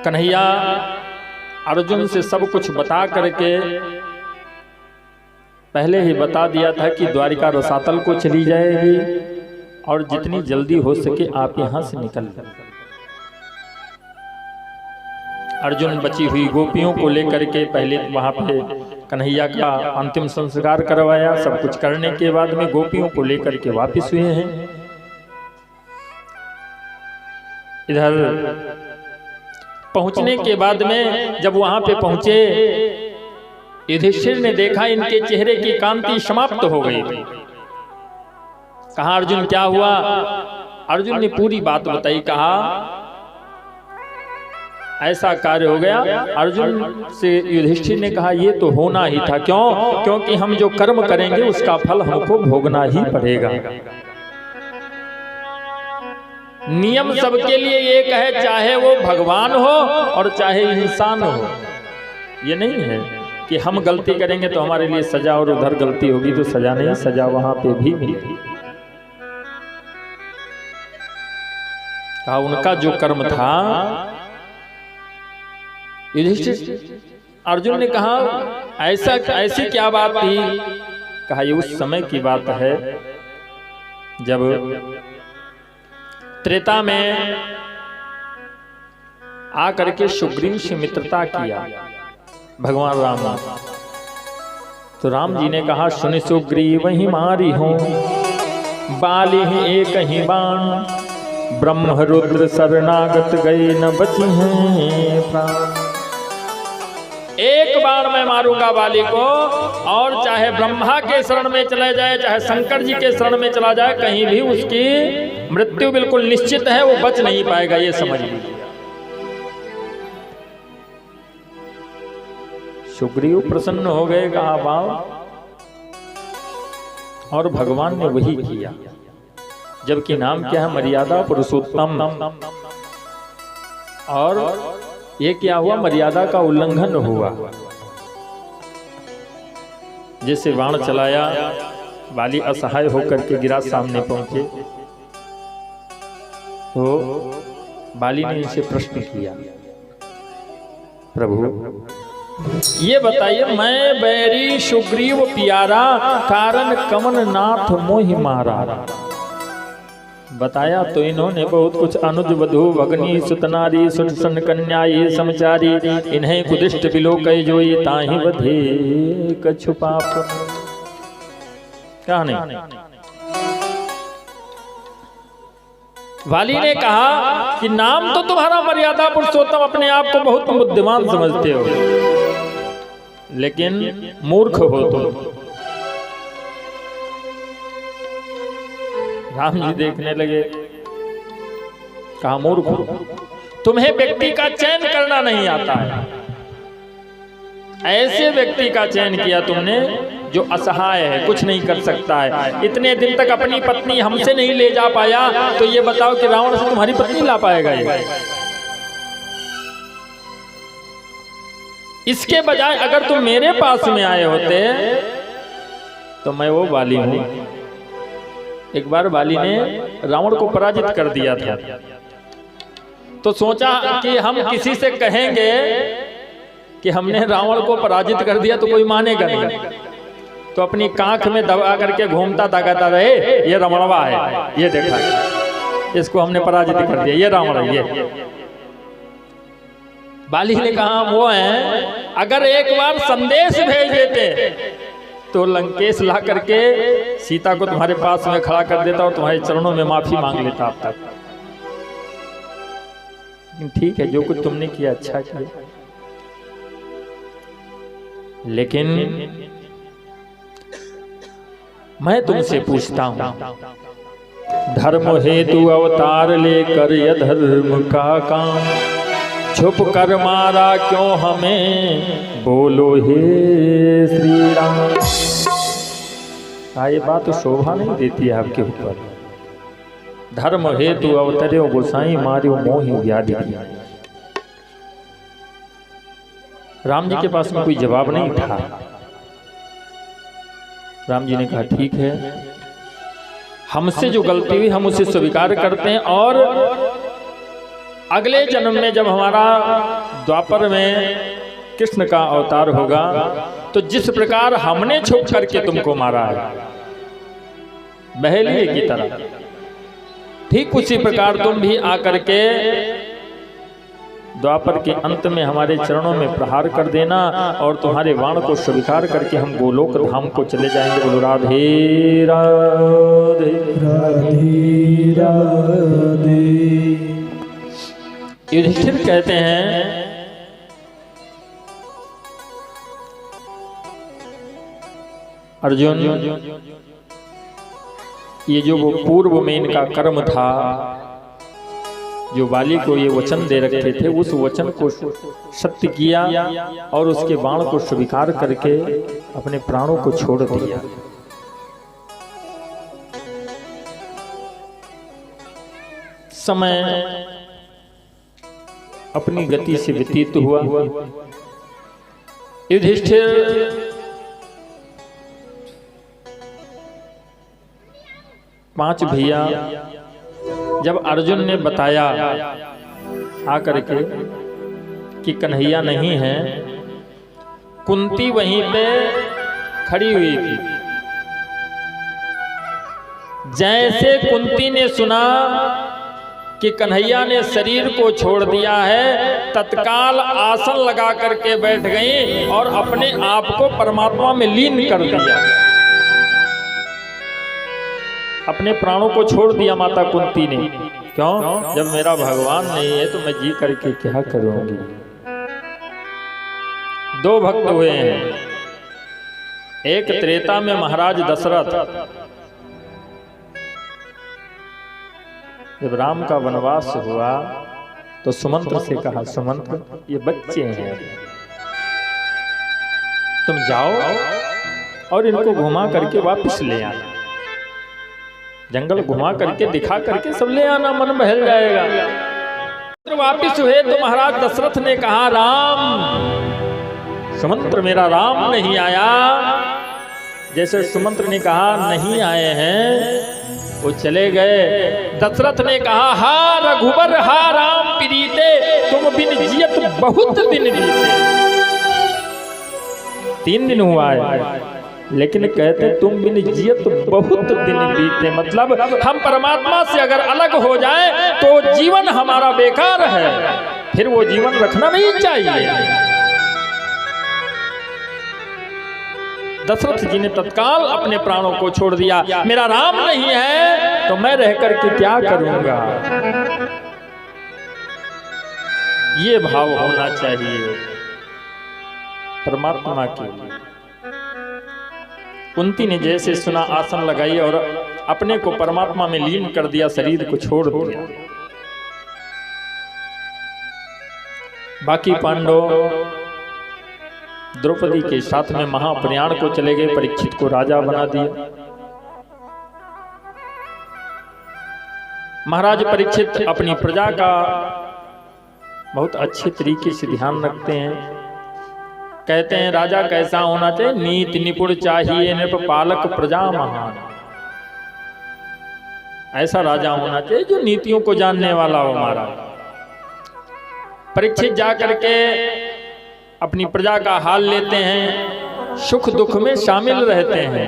कन्हैया अर्जुन से सब कुछ बता करके पहले ही बता दिया था कि द्वारिका रसातल को चली जाएगी और जितनी जल्दी हो सके आप यहां से निकल जाए। अर्जुन बची हुई गोपियों को लेकर के पहले वहां पे कन्हैया का अंतिम संस्कार करवाया। सब कुछ करने के बाद में गोपियों को लेकर के वापस हुए हैं। इधर पहुंचने के बाद में जब वहां पे पहुंचे, युधिष्ठिर ने देखा इनके चेहरे की कांति समाप्त हो गई थी। कहा अर्जुन क्या हुआ? अर्जुन ने पूरी बात बताई। कहा ऐसा कार्य हो गया। अर्जुन से युधिष्ठिर ने कहा ये तो होना ही था। क्यों? क्योंकि हम जो कर्म करेंगे उसका फल हमको भोगना ही पड़ेगा। नियम सबके लिए एक है, चाहे वो भगवान हो और चाहे इंसान हो। ये नहीं है कि हम गलती करेंगे तो हमारे लिए सजा और उधर गलती होगी तो सजा नहीं, सजा वहां पे भी मिलती। कहा उनका जो कर्म था। युधिष्ठिर अर्जुन ने कहा ऐसी क्या बात थी? कहा ये उस समय की बात है जब त्रेता में आकर के सुग्रीव से मित्रता किया भगवान राम ने। तो राम जी ने कहा सुन सुग्रीव ही मारी हो, बाली ही एक ही बाण, ब्रह्म रुद्र शरणागत गए न बची हैं प्राण। एक बार मैं मारूंगा बाली को, और चाहे ब्रह्मा के शरण में चला जाए चाहे शंकर जी के शरण में चला जाए, कहीं भी उसकी मृत्यु बिल्कुल निश्चित है, वो बच नहीं पाएगा, ये समझ लीजिए। सुग्रीव प्रसन्न हो गए। कहा बाप, और भगवान ने वही किया। जबकि नाम क्या है? मर्यादा पुरुषोत्तम। और ये क्या हुआ? मर्यादा का उल्लंघन हुआ। जैसे बाण चलाया, बाली असहाय होकर के गिरा, सामने पहुंचे तो बाली ने इनसे प्रश्न किया, प्रभु ये बताइए, मैं बैरी सुग्रीव प्यारा, कारण कमन नाथ मोहि मारा। बताया तो इन्होंने बहुत कुछ, अनुज वधु भगनी सुतनारी सुन कन्या ये समचारी, इन्हें कुदिष्ट बिलोक जोई ताहि वधे कछुपाप। क्या नहीं? वाली ने कहा कि नाम तो तुम्हारा मर्यादा पुरुषोत्तम, अपने आप को बहुत बुद्धिमान समझते हो, लेकिन मूर्ख हो तुम। राम जी देखने लगे। कहा मूर्ख, तुम्हें व्यक्ति का चयन करना नहीं आता है। ऐसे व्यक्ति का चयन किया तुमने जो असहाय है, कुछ नहीं कर सकता है। इतने दिन तक अपनी पत्नी हमसे नहीं ले जा पाया, तो ये बताओ कि रावण से तुम्हारी पत्नी ला पाएगा ये? इसके बजाय अगर तुम मेरे पास में आए होते तो मैं वो बाली हूं। एक बार बाली ने रावण को पराजित कर दिया था, तो सोचा कि हम किसी से कहेंगे कि हमने रावण को पराजित कर दिया तो कोई मानेगा नहीं, तो अपनी कांख में दबा करके घूमता दगाता रहे, ये रावणवा है, ये देखा इसको हमने पराजित कर दिया, ये रावण है ये। बाली ने कहा वो है, अगर एक बार संदेश भेज देते तो लंकेश ला करके सीता को तुम्हारे पास में खड़ा कर देता और तुम्हारे चरणों में माफी मांग लेता अब तक। ठीक है, जो कुछ तुमने किया अच्छा किया, लेकिन मैं तुमसे पूछता हूं, धर्म हेतु अवतार लेकर अधर्म का काम छुप कर मारा क्यों हमें, बोलो हे श्री राम। ये बात तो शोभा नहीं देती है आपके ऊपर। धर्म हेतु अवतर्यो गोसाई मार्यो मोहि व्याधि। राम जी के पास में कोई जवाब नहीं था। राम जी ने कहा ठीक है, हमसे जो गलती हुई हम उसे स्वीकार करते हैं, और अगले जन्म में जब हमारा द्वापर में कृष्ण का अवतार होगा तो जिस प्रकार हमने छुप करके तुमको मारा है बहेलिए की तरह, ठीक उसी प्रकार तुम भी आकर के द्वापर के अंत में हमारे चरणों में प्रहार कर देना और तुम्हारे वाण को स्वीकार करके हम गोलोक धाम को चले जाएंगे। बोलो राधे राधे राधे राधे। युधिष्ठिर कहते हैं अर्जुन, ये जो वो पूर्व में इनका कर्म था, जो बाली को ये वचन दे रखे थे, उस वचन को सत्य किया और उसके बाण को स्वीकार करके अपने प्राणों को छोड़ दिया। समय अपनी गति से व्यतीत हुआ। युधिष्ठिर 5 भैया जब अर्जुन ने बताया आकर के कि कन्हैया नहीं है, कुंती वहीं पे खड़ी हुई थी। जैसे कुंती ने सुना कि कन्हैया ने शरीर को छोड़ दिया है, तत्काल आसन लगा करके बैठ गई और अपने आप को परमात्मा में लीन कर दिया, अपने प्राणों को छोड़ दिया माता कुंती ने। क्यों? जब मेरा भगवान नहीं है तो मैं जी करके क्या करूंगी। 2 भक्त हुए हैं, एक त्रेता में महाराज दशरथ, जब राम का वनवास हुआ तो सुमंत्र से कहा, सुमंत्र ये बच्चे हैं, तुम जाओ और इनको घुमा करके वापस ले आना, जंगल घुमा करके दिखा करके सब ले आना, मन बहल जाएगा। तो वापिस हुए तो महाराज दशरथ ने कहा, राम, सुमंत्र मेरा राम नहीं आया। जैसे सुमंत्र ने कहा नहीं आए हैं, वो चले गए। दशरथ ने कहा, हा रघुबर हा राम प्रीते, तुम बिन जियत बहुत दिन बीते। 3 दिन हुआ है, लेकिन कहते तुम बिन जियत बहुत दिन बीते, मतलब हम परमात्मा से अगर अलग हो जाए तो जीवन हमारा बेकार है, फिर वो जीवन रखना नहीं चाहिए। दशरथ जी ने तत्काल अपने प्राणों को छोड़ दिया। मेरा राम नहीं है तो मैं रह करके क्या करूंगा, ये भाव होना चाहिए परमात्मा के लिए। कुंती ने जैसे सुना आसन लगाई और अपने को परमात्मा में लीन कर दिया, शरीर को छोड़ दिया। बाकी पांडव द्रौपदी के साथ में महाप्रयाण को चले गए, परीक्षित को राजा बना दिया। महाराज परीक्षित अपनी प्रजा का बहुत अच्छे तरीके से ध्यान रखते हैं। कहते हैं राजा कैसा होना चाहिए, नीति निपुण चाहिए, नृप पालक प्रजा महान। ऐसा राजा होना चाहिए जो नीतियों को जानने वाला हो। महाराज परीक्षित जाकर के अपनी प्रजा का हाल लेते हैं, सुख दुख में शामिल रहते हैं।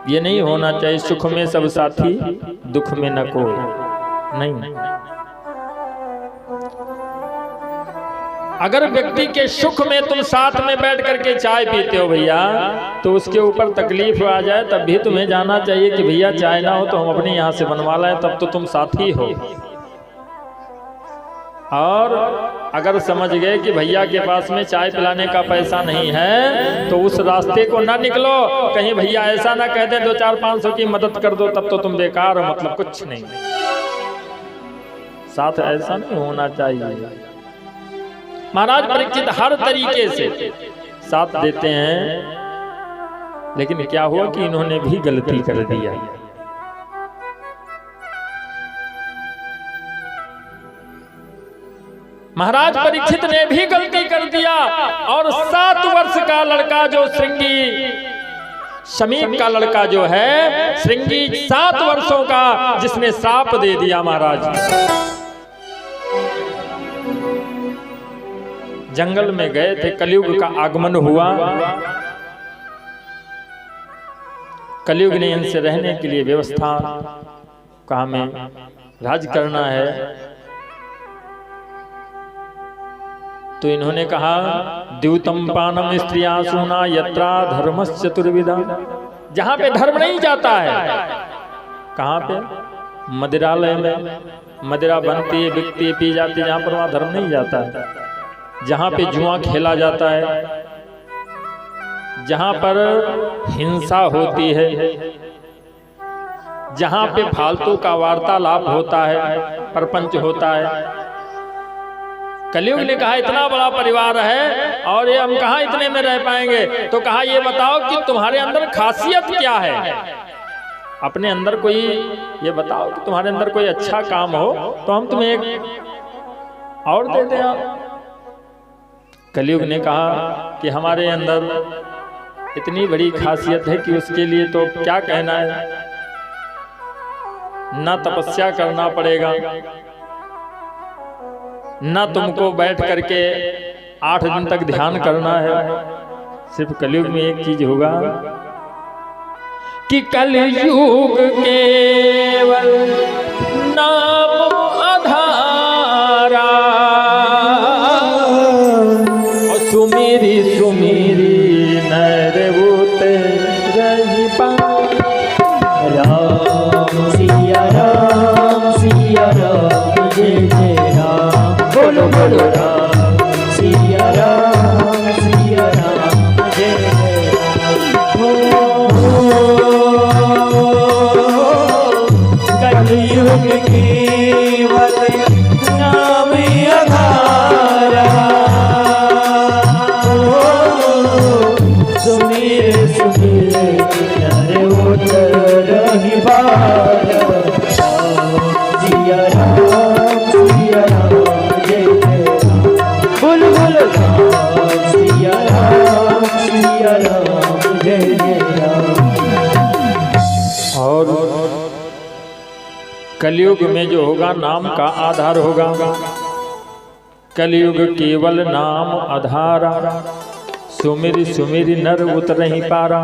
ये नहीं होना चाहिए सुख में सब साथी, दुख में न कोई, नहीं। अगर व्यक्ति के सुख में तुम साथ में बैठ करके चाय पीते हो भैया, तो उसके ऊपर तकलीफ आ जाए तब भी तुम्हें जाना चाहिए कि भैया चाय ना हो तो हम अपने यहाँ से बनवा लाएं, तब तो तुम साथी हो। और अगर समझ गए कि भैया के पास में चाय पिलाने का पैसा नहीं है तो उस रास्ते को ना निकलो, कहीं भैया ऐसा ना कह दे 200-500 की मदद कर दो, तब तो तुम बेकार हो, मतलब कुछ नहीं। साथ ऐसा नहीं होना चाहिए। महाराज परीक्षित हर तरीके से साथ देते हैं, लेकिन क्या हुआ कि इन्होंने भी गलती कर दिया। महाराज परीक्षित ने भी गलती कर दिया और 7 वर्ष का लड़का जो श्रृंगी, शमीक का लड़का जो है श्रृंगी, 7 वर्षों का, जिसने श्राप दे दिया। महाराज जंगल में गए थे, कलयुग का आगमन हुआ। कलयुग ने इनसे रहने के लिए व्यवस्था कहा, हमें राज करना है। तो इन्होंने कहा, द्यूतम पानम स्त्रिया सूना यत्रा धर्मस्य चतुर्विधा। जहां पे धर्म नहीं जाता है, कहां पे? मदिरालय में मदिरा बनती है, बिकती है, पी जाती है, जहाँ पर वहाँ धर्म नहीं जाता है। जहाँ पे जुआ खेला जाता है, जहाँ पर हिंसा होती है, जहाँ पे फालतू का वार्तालाप होता है, प्रपंच होता है। कलयुग ने कहा इतना बड़ा परिवार है और ये हम कहाँ इतने में रह पाएंगे। तो कहा ये बताओ कि तुम्हारे अंदर खासियत क्या है, अपने अंदर कोई ये बताओ कि तुम्हारे अंदर कोई अच्छा काम हो तो हम तुम्हें एक और दे दें। कलयुग ने कहा कि हमारे अंदर इतनी बड़ी खासियत है कि उसके लिए तो क्या कहना है, ना तपस्या करना पड़ेगा, ना तुमको बैठ करके 8 दिन तक ध्यान करना है। सिर्फ कलयुग में एक चीज होगा कि कलयुग केवल नाम आधारा, और सुमेरी सुमेरी नर उते रही पार। राम सिया राम जय जय राम, बोलो बोलो राम सिया राम जय जय राम। कलयुग केवल नाम आधारा, सुमेर सुमेर नर उतर रही पार। सिया राम जय जय राम, बोलो बोलो राम सिया राम जय जय राम। और कलयुग में जो होगा नाम का आधार होगा। कलयुग केवल नाम आधारा, सुमिर सुमिर नर उतरहि पारा।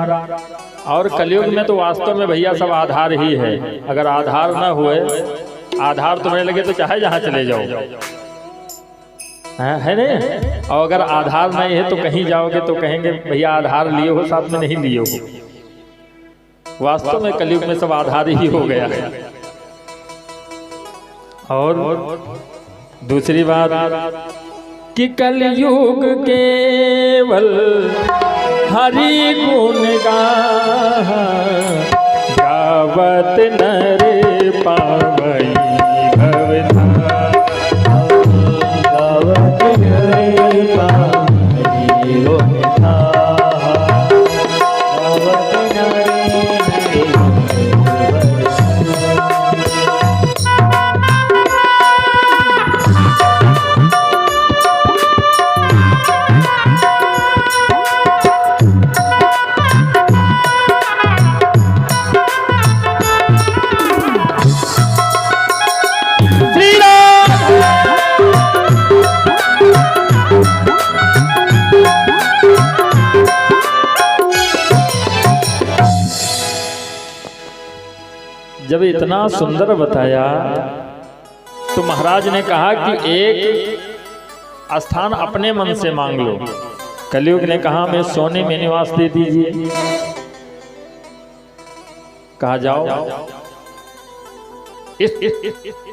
और कलयुग में तो वास्तव में भैया सब आधार ही है। अगर आधार ना हुए, आधार तुम्हें लगे तो चाहे जहां चले जाओ, है नहीं। और अगर आधार नहीं है तो कहीं जाओगे तो कहेंगे भैया आधार लिए हो, साथ में नहीं लिए हो। वास्तव में कलयुग में सब आधार ही हो गया है। और दूसरी बात कि कलयुग केवल हरि गुण गावत नर पावई भवधाम। गावत नर पावई भवधाम, गावत नर जब इतना सुंदर बताया तो महाराज ने कहा कि एक स्थान अपने मन से मांग लो। कलयुग ने कहा मैं सोने में निवास दे दीजिए। कहा जाओ।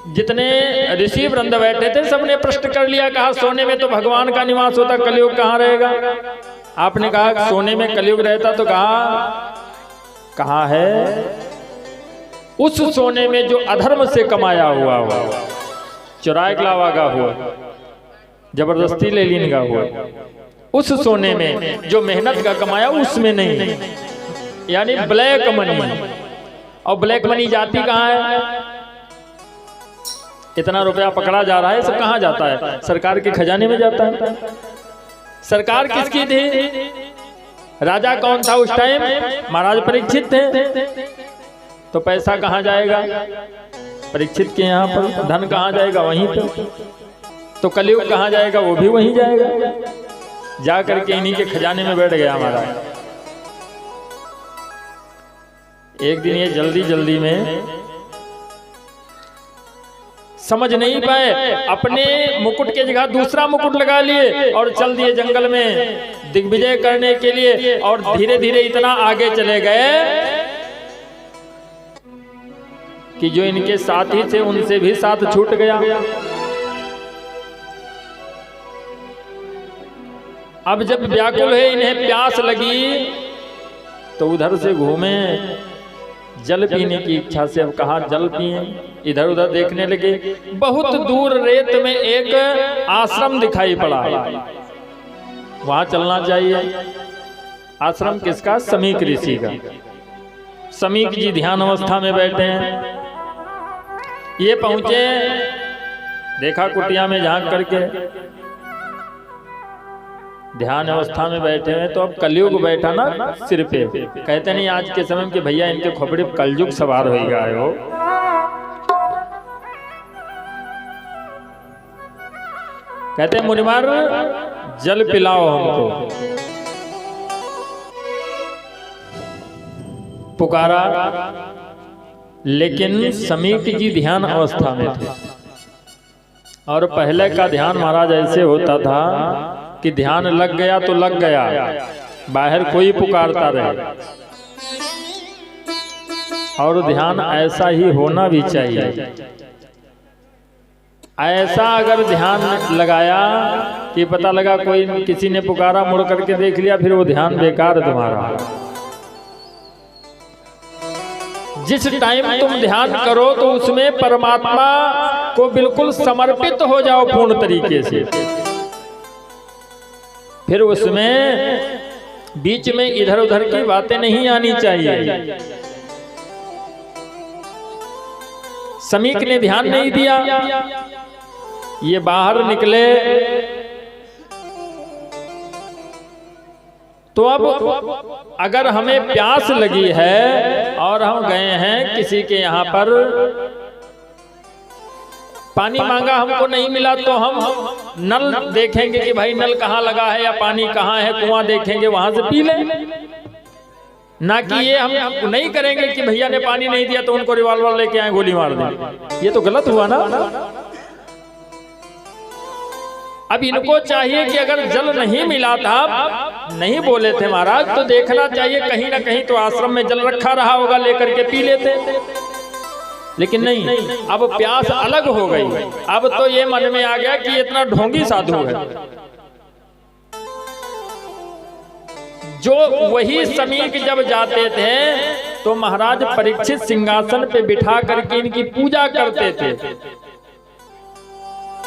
जितने ऋषि वृंद बैठे थे सबने प्रश्न कर लिया, कहा सोने में तो भगवान का निवास होता, कलयुग कहाँ रहेगा। आपने कहा सोने में कलयुग रहता, तो कहा है उस सोने में जो अधर्म से कमाया हुआ हो, चुराए लावा का हुआ, जबरदस्ती ले लीन का हुआ, उस सोने में जो मेहनत का कमाया उसमें नहीं, यानी ब्लैक मनी। और ब्लैक मनी जाती कहाँ है? इतना रुपया पकड़ा जा रहा है, सब कहाँ जाता है? सरकार के खजाने में जाता है। सरकार किसकी थी? राजा कौन था उस टाइम? महाराज परीक्षित थे। तो पैसा कहाँ जाएगा? परीक्षित के यहाँ पर। धन कहाँ जाएगा? वहीं पर। तो कलयुग कहाँ जाएगा? वो भी वहीं जाएगा। जा करके इन्हीं के खजाने में बैठ गया हमारा। एक दिन ये जल्दी जल्दी में समझ नहीं पाए, अपने मुकुट के जगह दूसरा मुकुट लगा लिए और चल दिए जंगल में दिग्विजय करने के लिए। और धीरे धीरे इतना आगे चले गए कि जो इनके साथी थे उनसे भी साथ छूट गया। अब जब व्याकुल है, इन्हें प्यास लगी, तो उधर से घूमे, जल पीने की इच्छा से। अब कहाँ जल पिए, इधर उधर देखने लगे। बहुत दूर रेत में एक आश्रम दिखाई पड़ा, वहां चलना चाहिए। आश्रम किसका? समीक ऋषि का। समीक जी ध्यान अवस्था में बैठे हैं। ये पहुंचे, देखा कुटिया में झांक करके ध्यान अवस्था में बैठे हैं। तो अब कलयुग बैठा ना सिर पे। कहते नहीं आज के समय में कि भैया इनके खोपड़े कलयुग सवार हो गया है। वो कहते हैं मुनिवर जल पिलाओ हमको। पुकारा, लेकिन समीक जी ध्यान अवस्था में थे। और पहले का ध्यान महाराज ऐसे होता था कि ध्यान लग गया तो लग गया, बाहर कोई पुकारता रहे। और ध्यान ऐसा ही होना भी चाहिए। ऐसा अगर ध्यान लगाया कि पता लगा कोई किसी ने पुकारा, मुड़ करके देख लिया, फिर वो ध्यान बेकार है तुम्हारा। जिस टाइम तुम ध्यान करो तो उसमें परमात्मा को बिल्कुल समर्पित हो जाओ पूर्ण तरीके से। फिर उसमें बीच में इधर उधर की बातें नहीं आनी चाहिए। समीक ने ध्यान नहीं दिया, ये बाहर निकले। तो अब अगर हमें प्यास लगी है और हम गए हैं किसी के यहाँ पर, पानी मांगा, हमको नहीं मिला, तो हम नल देखेंगे कि भाई नल कहाँ लगा है या पानी कहाँ है, कुआं देखेंगे, वहां से पी लें। ना कि ये हम नहीं करेंगे कि भैया ने पानी नहीं दिया तो उनको रिवॉल्वर लेके आए गोली मार दें। ये तो गलत हुआ ना। अब इनको चाहिए कि अगर जल नहीं मिला था, नहीं बोले थे महाराज, तो देखना चाहिए कहीं ना कहीं तो आश्रम में जल रखा रहा होगा, लेकर के पी लेते। लेकिन नहीं, अब प्यास अलग हो गई। अब तो ये मन में आ गया कि इतना ढोंगी साधु है। जो वही समीक जब जाते थे तो महाराज परीक्षित सिंहासन पे बिठा करके इनकी पूजा करते थे।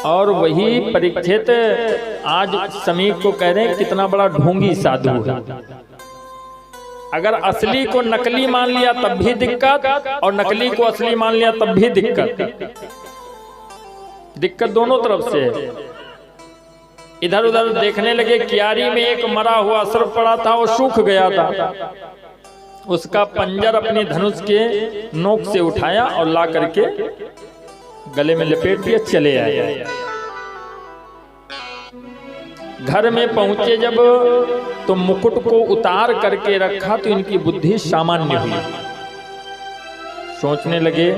और वही परीक्षित आज समीक को कह रहे हैं कितना बड़ा ढोंगी साधु है। अगर असली को नकली मान लिया तब भी दिक्कत, और नकली को असली मान लिया तब भी दिक्कत। दिक्कत दोनों तरफ से है। इधर उधर देखने लगे, कियारी में एक मरा हुआ सर्प पड़ा था, वो सूख गया था। उसका पंजर अपने धनुष के नोक से उठाया और ला करके गले में लपेट दिया, चले आए। घर में पहुंचे जब तो मुकुट को उतार करके रखा तो इनकी बुद्धि सामान्य हुई। सोचने लगे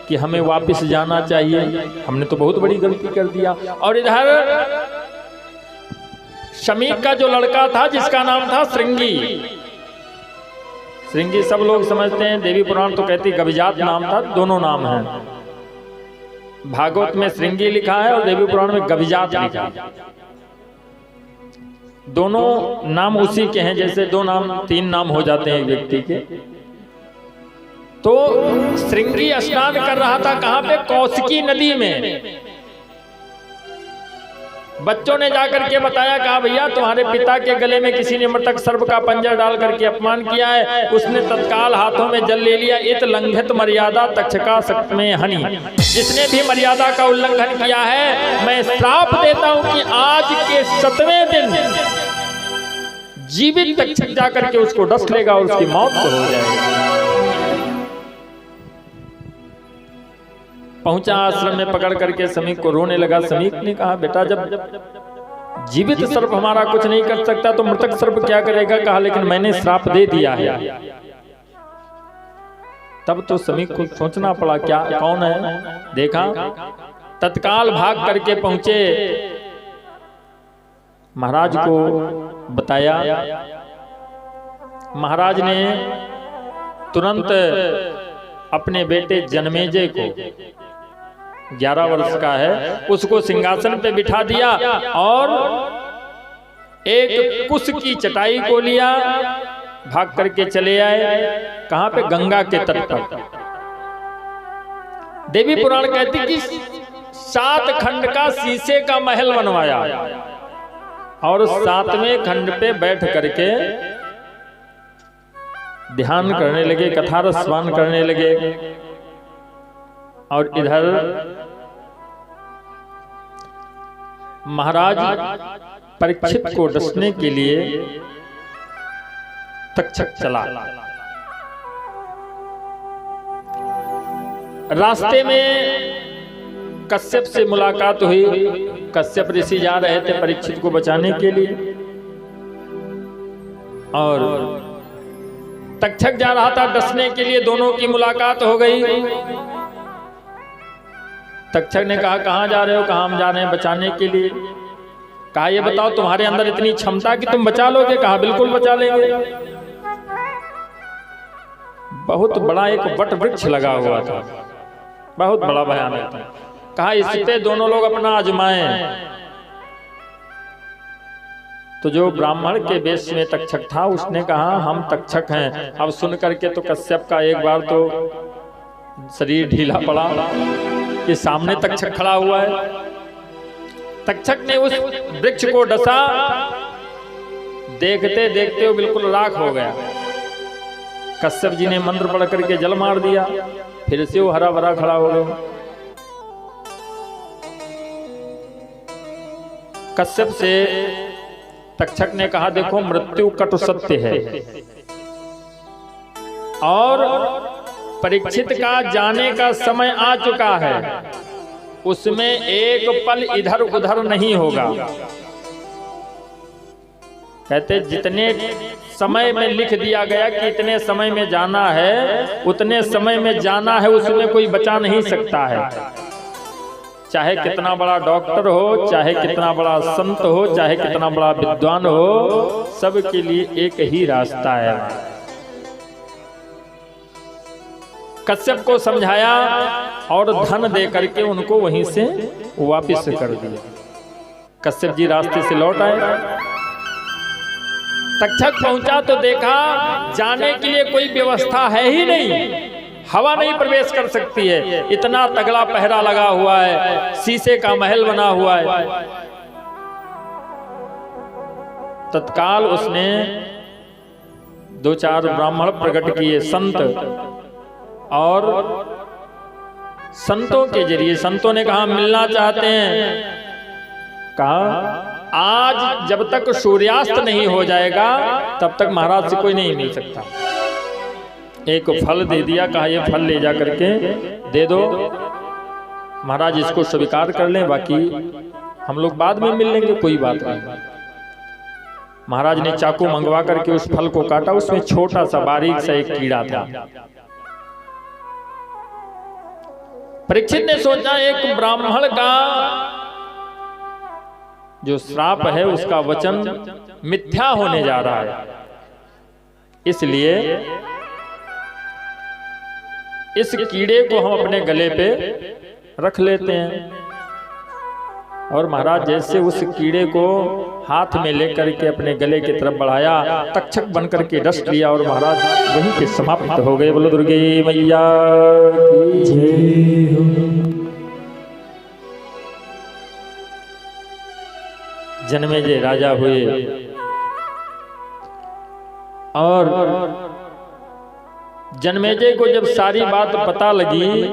कि हमें वापस जाना चाहिए, हमने तो बहुत बड़ी गलती कर दिया। और इधर समीक का जो लड़का था जिसका नाम था श्रृंगी, श्रृंगी सब लोग समझते हैं, देवी पुराण तो कहती गविजात नाम था, दोनों नाम हैं। भागवत में श्रृंगी लिखा है और देवी पुराण में गविजात लिखा है। दोनों नाम उसी के हैं, जैसे दो नाम तीन नाम हो जाते हैं एक व्यक्ति के। तो श्रृंगी स्नान कर रहा था कहां पे? कौशिकी नदी में। बच्चों ने जाकर के बताया, कहा भैया तुम्हारे पिता के गले में किसी ने मृतक सर्प का पंजर डाल करके अपमान किया है। उसने तत्काल हाथों में जल ले लिया। इत लंघित मर्यादा तक्षका सक्त में हनि। जिसने भी मर्यादा का उल्लंघन किया है, मैं श्राप देता हूं कि आज के 7वें दिन जीवित तक्षक जाकर के उसको डस लेगा और उसकी मौत हो जाएगी। पहुंचा आश्रम में, पकड़ करके समीक को रोने लगा। समीक ने कहा, बेटा जब जीवित सर्प हमारा कुछ नहीं कर सकता तो मृतक सर्प क्या करेगा? कहा लेकिन मैंने श्राप दे दिया है। तब तो समीक को सोचना पड़ा क्या कौन है। देखा, तत्काल भाग करके पहुंचे, महाराज को बताया। महाराज ने तुरंत अपने बेटे जन्मेजय को, 11 वर्ष का है, उसको सिंहासन पे बिठा दिया और एक कुश की चटाई को लिया, भाग करके चले आए। कहां पे? गंगा के तट पर। देवी पुराण कहती कि 7 खंड का शीशे का महल बनवाया और 7वें खंड पे बैठ करके ध्यान करने लगे, कथा रसवान करने लगे। और इधर महाराज परीक्षित को डसने के लिए तक्षक चला। रास्ते में कश्यप से मुलाकात हुई। कश्यप ऋषि जा रहे थे परीक्षित को बचाने के लिए और तक्षक जा रहा था डसने के लिए। दोनों की मुलाकात हो गई। तक्षक ने कहा, कहां जा रहे हो? कहा, हम जा रहे हैं बचाने के लिए। कहा, ये बताओ तुम्हारे अंदर इतनी क्षमता कि तुम बचा लोगे? कहा, बिल्कुल बचा लेंगे। बहुत बड़ा एक वट वृक्ष लगा हुआ था, बहुत बड़ा भयानक था। कहा, इस पे दोनों लोग अपना आजमाएं। तो जो ब्राह्मण के वेश में तक्षक था उसने कहा, हम तक्षक हैं। अब सुन करके तो कश्यप का एक बार तो शरीर ढीला पड़ा कि सामने तक्षक खड़ा हुआ है। तक्षक ने उस वृक्ष को डसा, देखते देखते वो बिल्कुल राख हो गया। कश्यप जी ने मंत्र पढ़ करके जल मार दिया, फिर से वो हरा भरा खड़ा हो गया। कश्यप से तक्षक ने कहा, देखो मृत्यु कटु सत्य है और परीक्षित का जाने का समय आ चुका है, उसमें एक पल इधर उधर नहीं होगा। कहते जितने समय में लिख दिया गया कि इतने समय में जाना है, उतने समय में जाना है, उसमें कोई बचा नहीं सकता है। चाहे कितना बड़ा डॉक्टर हो, चाहे कितना बड़ा संत हो, चाहे कितना बड़ा विद्वान हो, सबके लिए एक ही रास्ता है। कश्यप को समझाया और धन दे करके उनको वहीं से वापस कर दिया। कश्यप जी रास्ते से लौट आए। तक्षक पहुंचा तो देखा जाने के लिए कोई व्यवस्था है ही नहीं, हवा नहीं प्रवेश कर सकती है। इतना तगड़ा पहरा लगा हुआ है, शीशे का महल बना हुआ है। तत्काल उसने 2-4 ब्राह्मण प्रकट किए, संत, और संतों के जरिए संतों ने कहा मिलना चाहते हैं। कहा आज जब तक सूर्यास्त नहीं हो जाएगा तब तक महाराज से कोई नहीं मिल सकता। एक फल दे दिया, कहा ये फल ले जा करके दे दो, महाराज इसको स्वीकार कर लें, बाकी हम लोग बाद में मिल लेंगे, कोई बात नहीं। महाराज ने चाकू मंगवा करके उस फल को काटा, उसमें छोटा सा बारीक सा एक कीड़ा था। परीक्षित ने सोचा एक ब्राह्मण का जो श्राप है उसका वचन मिथ्या होने जा रहा है, इसलिए इस कीड़े को हम अपने गले पे रख लेते हैं। और महाराज जैसे उस कीड़े को हाथ में लेकर के अपने गले की तरफ बढ़ाया, तक्षक बनकर के डस लिया और महाराज वहीं पे समाप्त हो गए। बोलो दुर्गे मैया की जय हो। जन्मेजय राजा हुए और जन्मेजय को जब सारी बात पता लगी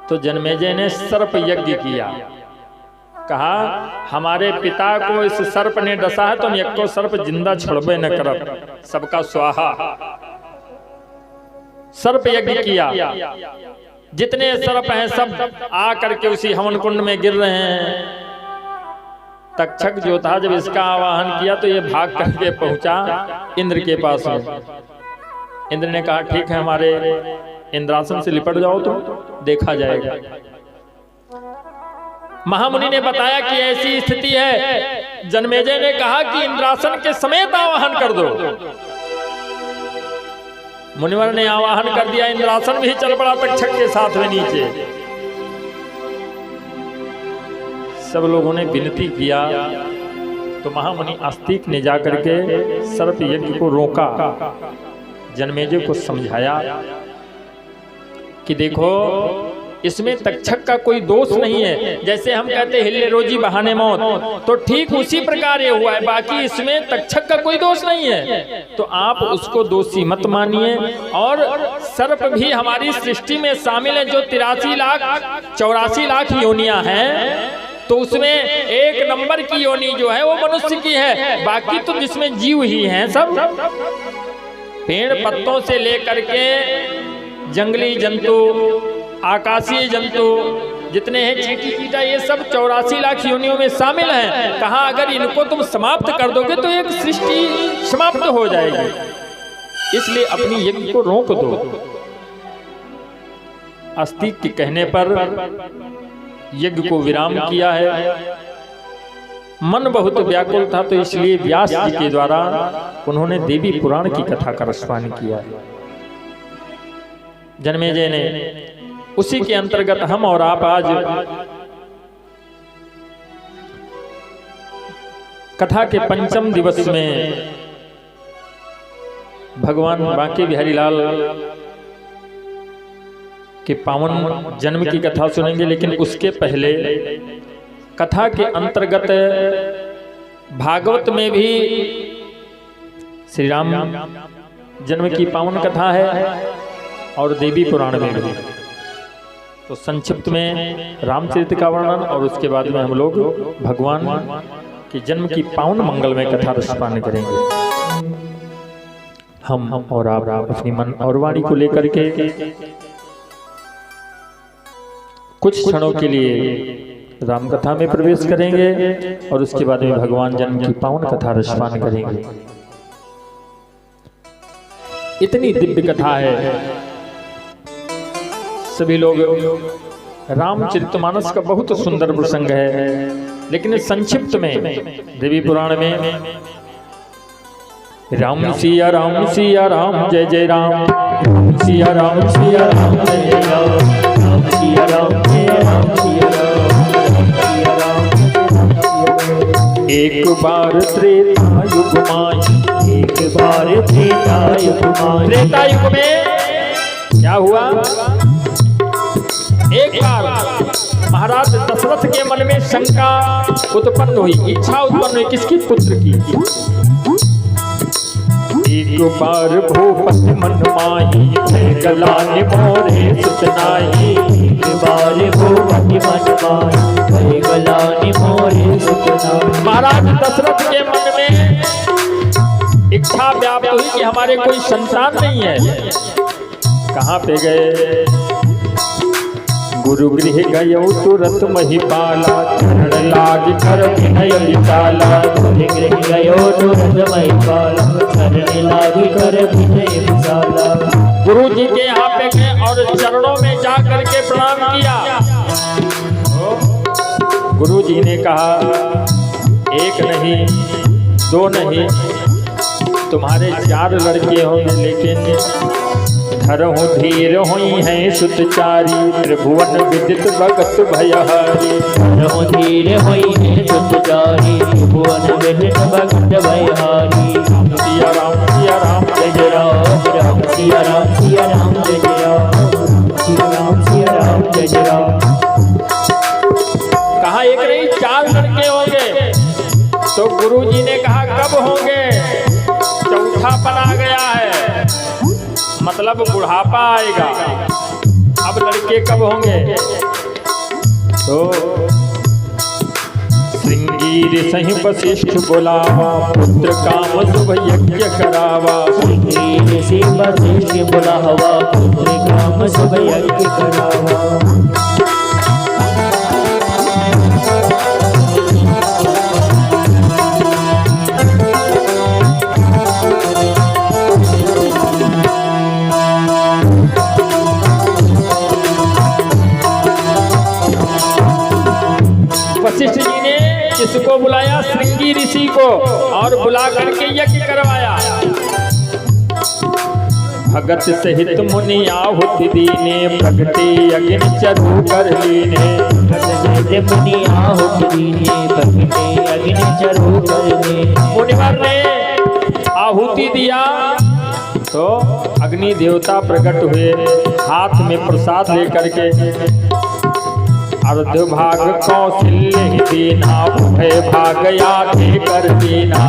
तो जन्मेजय ने सर्प यज्ञ किया। कहा हमारे पिता को इस सर्प ने डसा है तो हम एको सर्प जिंदा छोड़बे न करब, सबका स्वाहा। सर्प यज्ञ किया, जितने सर्प हैं सब आ करके उसी हवन कुंड में गिर रहे हैं। तक्षक जो था जब इसका आवाहन किया तो ये भाग करके पहुंचा इंद्र के पास में। इंद्र ने कहा ठीक है, हमारे इंद्रासन से लिपट जाओ तो देखा जाएगा। महामुनि ने बताया कि ऐसी स्थिति है। जन्मेजय ने कहा कि इंद्रासन के समेत आवाहन कर दो। मुनिवर ने आवाहन कर दिया, इंद्रासन भी चल पड़ा तक्षक के साथ में नीचे। सब लोगों ने विनती किया तो महामुनि आस्तिक ने जाकर के सर्प यज्ञ को रोका, जन्मेजय को समझाया कि देखो इसमें तक्षक का कोई दोष नहीं है। जैसे हम कहते हैं हिले रोजी बहाने मौत, तो ठीक उसी प्रकार ये हुआ है, बाकी इसमें तक्षक का कोई दोष नहीं है। तो आप उसको दोषी मत मानिए। और सर्प भी हमारी सृष्टि में शामिल है, जो 83 लाख योनियां हैं, तो उसमें एक नंबर की योनि जो है वो मनुष्य की है, बाकी तो जिसमें जीव ही हैं सब। पेड़ पत्तों से लेकर के जंगली जंतु, आकाशीय जंतु जितने हैं, चींटी चींटा, ये सब 84 लाख योनियों में शामिल हैं। कहा अगर इनको तुम समाप्त कर दोगे तो एक सृष्टि समाप्त हो जाएगी, इसलिए अपनी यज्ञ को रोक दो। आस्तिक के कहने पर यज्ञ को विराम किया है। मन बहुत व्याकुल था, तो इसलिए व्यास जी के द्वारा उन्होंने देवी पुराण की कथा का रसपान किया है। जन्मेजय ने उसी के अंतर्गत हम और आप आज कथा के पंचम दिवस में भगवान बांके बिहारी लाल के पावन जन्म की कथा सुनेंगे। लेकिन उसके पहले कथा के अंतर्गत भागवत में भी श्री राम जन्म की पावन कथा है और देवी पुराण में भी। तो संक्षिप्त में रामचरित का वर्णन और उसके बाद में हम लोग भगवान के जन्म की पावन मंगलमय कथा रसपान करेंगे। हम और आप अपनी मन और वाणी को लेकर के कुछ क्षणों के लिए राम कथा में प्रवेश करेंगे और उसके बाद में भगवान जन्म की पावन कथा रसपान करेंगे। इतनी दिव्य कथा है, सभी लोग रामचरितमानस का बहुत सुंदर प्रसंग है। लेकिन संक्षिप्त में देवी पुराण में राम सिया राम सिया राम जय जय राम, सिया राम सिया राम जय जय राम, सिया राम सिया राम सिया राम, एक बार त्रेता युग माई, एक बार त्रेता युग माई। त्रेता युग में क्या हुआ? एक बार महाराज दशरथ के मन में शंका उत्पन्न हुई, इच्छा उत्पन्न हुई, किसकी? पुत्र की। एक बार भूपति मन माही, गलाने मोरे सुतनाई, एक बार भूपति मन माही, गलाने मोरे सुतनाई। महाराज दशरथ के मन में इच्छा व्याप्त हुई कि हमारे कोई संतान नहीं है। कहाँ पे गए? गुरु गृह गयो तुरंत महिपाला, चरण लाग कर विनय विशाला। गुरु गृह गयो तुरंत महिपाला, चरण लाग कर विनय विशाला। गुरु जी के यहाँ पे गए और चरणों में जा करके प्रणाम किया। गुरु जी ने कहा एक नहीं, दो नहीं, तुम्हारे 4 लड़के होंगे, लेकिन धरहु धीर हुई हैं सुतचारी, त्रिभुवन विदित भगत भयहारी। धरहु धीर हुई हैं सुतचारी, त्रिभुवन विदित भगत भयहारी। सिया राम जय जय राम, राम सिया राम सिया राम जय जय राम, सिया राम सिया राम जय जय राम। कहा एक नहीं 4 लड़के होंगे। तो गुरु जी ने कहा कब होंगे? चौथापन आ गया है, मतलब बुढ़ापा आएगा, अब लड़के कब होंगे? तो श्रृंगी सही वशिष्ठ बुलावा, पुत्र काम शुभ यज्ञ करावा। श्रृंगी से वशिष्ठ बुलावा, पुत्र काम शुभ यज्ञ करावा। वशिष्ठ जी ने किसको बुलाया? श्रृंगी ऋषि को, और बुला करके यज्ञ करवाया। भगत सहित मुनि आहुति दीने, प्रगटे अग्नि चरु कर लीने। मुनि आहुति दीने, प्रगटे अग्नि चरु कर लीने। मुनिवर ने आहुति दिया तो अग्नि देवता प्रकट हुए, हाथ में प्रसाद लेकर के। अर्ध भाग कौशल्य ही दीना, उभय भाग आधे कर दीना।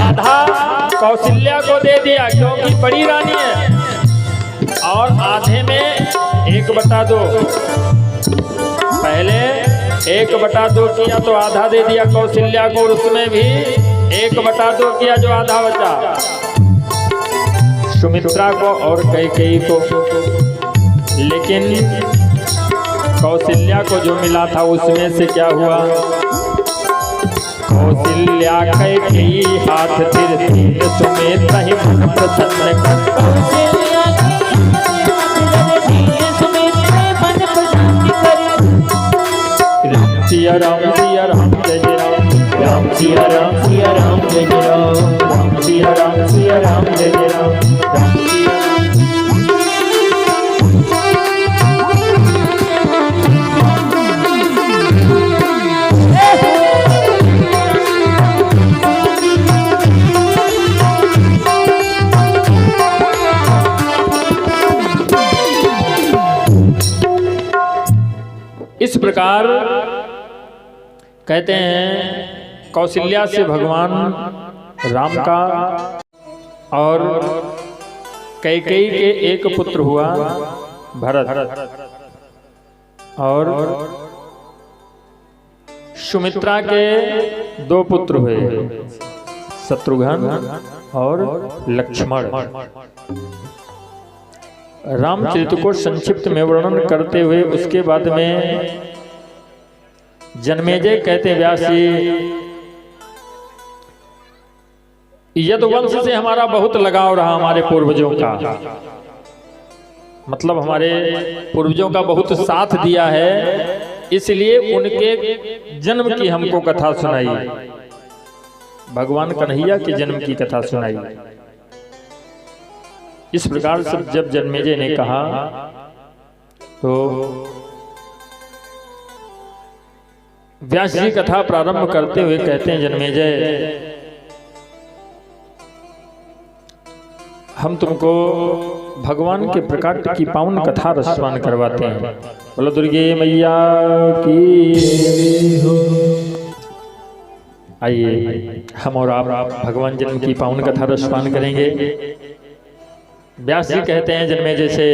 आधा कौशल्या को दे दिया क्योंकि बड़ी रानी है, और आधे में 1/2। पहले 1/2 किया तो आधा दे दिया कौशल्या को, उसमें भी 1/2 किया जो आधा बचा सुमित्रा को और कैकेयी को। लेकिन कौशल्या को जो मिला था उसमें से क्या हुआ? कौशल्या कैकेयी हाथ तिर तीर, सुमित्रा ही मन प्रसन्न कर। सिया राम सिया राम जय जय राम, राम सिया राम सिया राम जय जय राम, राम सिया राम सिया राम जय जय राम, राम सिया राम। इस प्रकार कहते हैं कौशल्या से भगवान राम का और कैकेयी के एक पुत्र हुआ भरत, और सुमित्रा के 2 पुत्र हुए, शत्रुघ्न और लक्ष्मण। रामचरित को संक्षिप्त में वर्णन करते हुए उसके बाद में जन्मेजय कहते व्यास जी, यदुवंश से हमारा बहुत लगाव रहा, हमारे पूर्वजों का, मतलब हमारे पूर्वजों का बहुत साथ दिया है, इसलिए उनके जन्म की हमको कथा सुनाई, भगवान कन्हैया के जन्म की कथा सुनाई। इस प्रकार से जब जन्मेजय ने कहा तो व्यास जी कथा प्रारंभ करते हुए कहते हैं, जन्मेजय हम तुमको भगवान के प्रकट की पावन कथा रसवान करवाते हैं। बोलो दुर्गे मैया की। आइए हम और आप भगवान जन्म की पावन कथा रसवान करेंगे। व्यास जी कहते हैं जन्मेजय से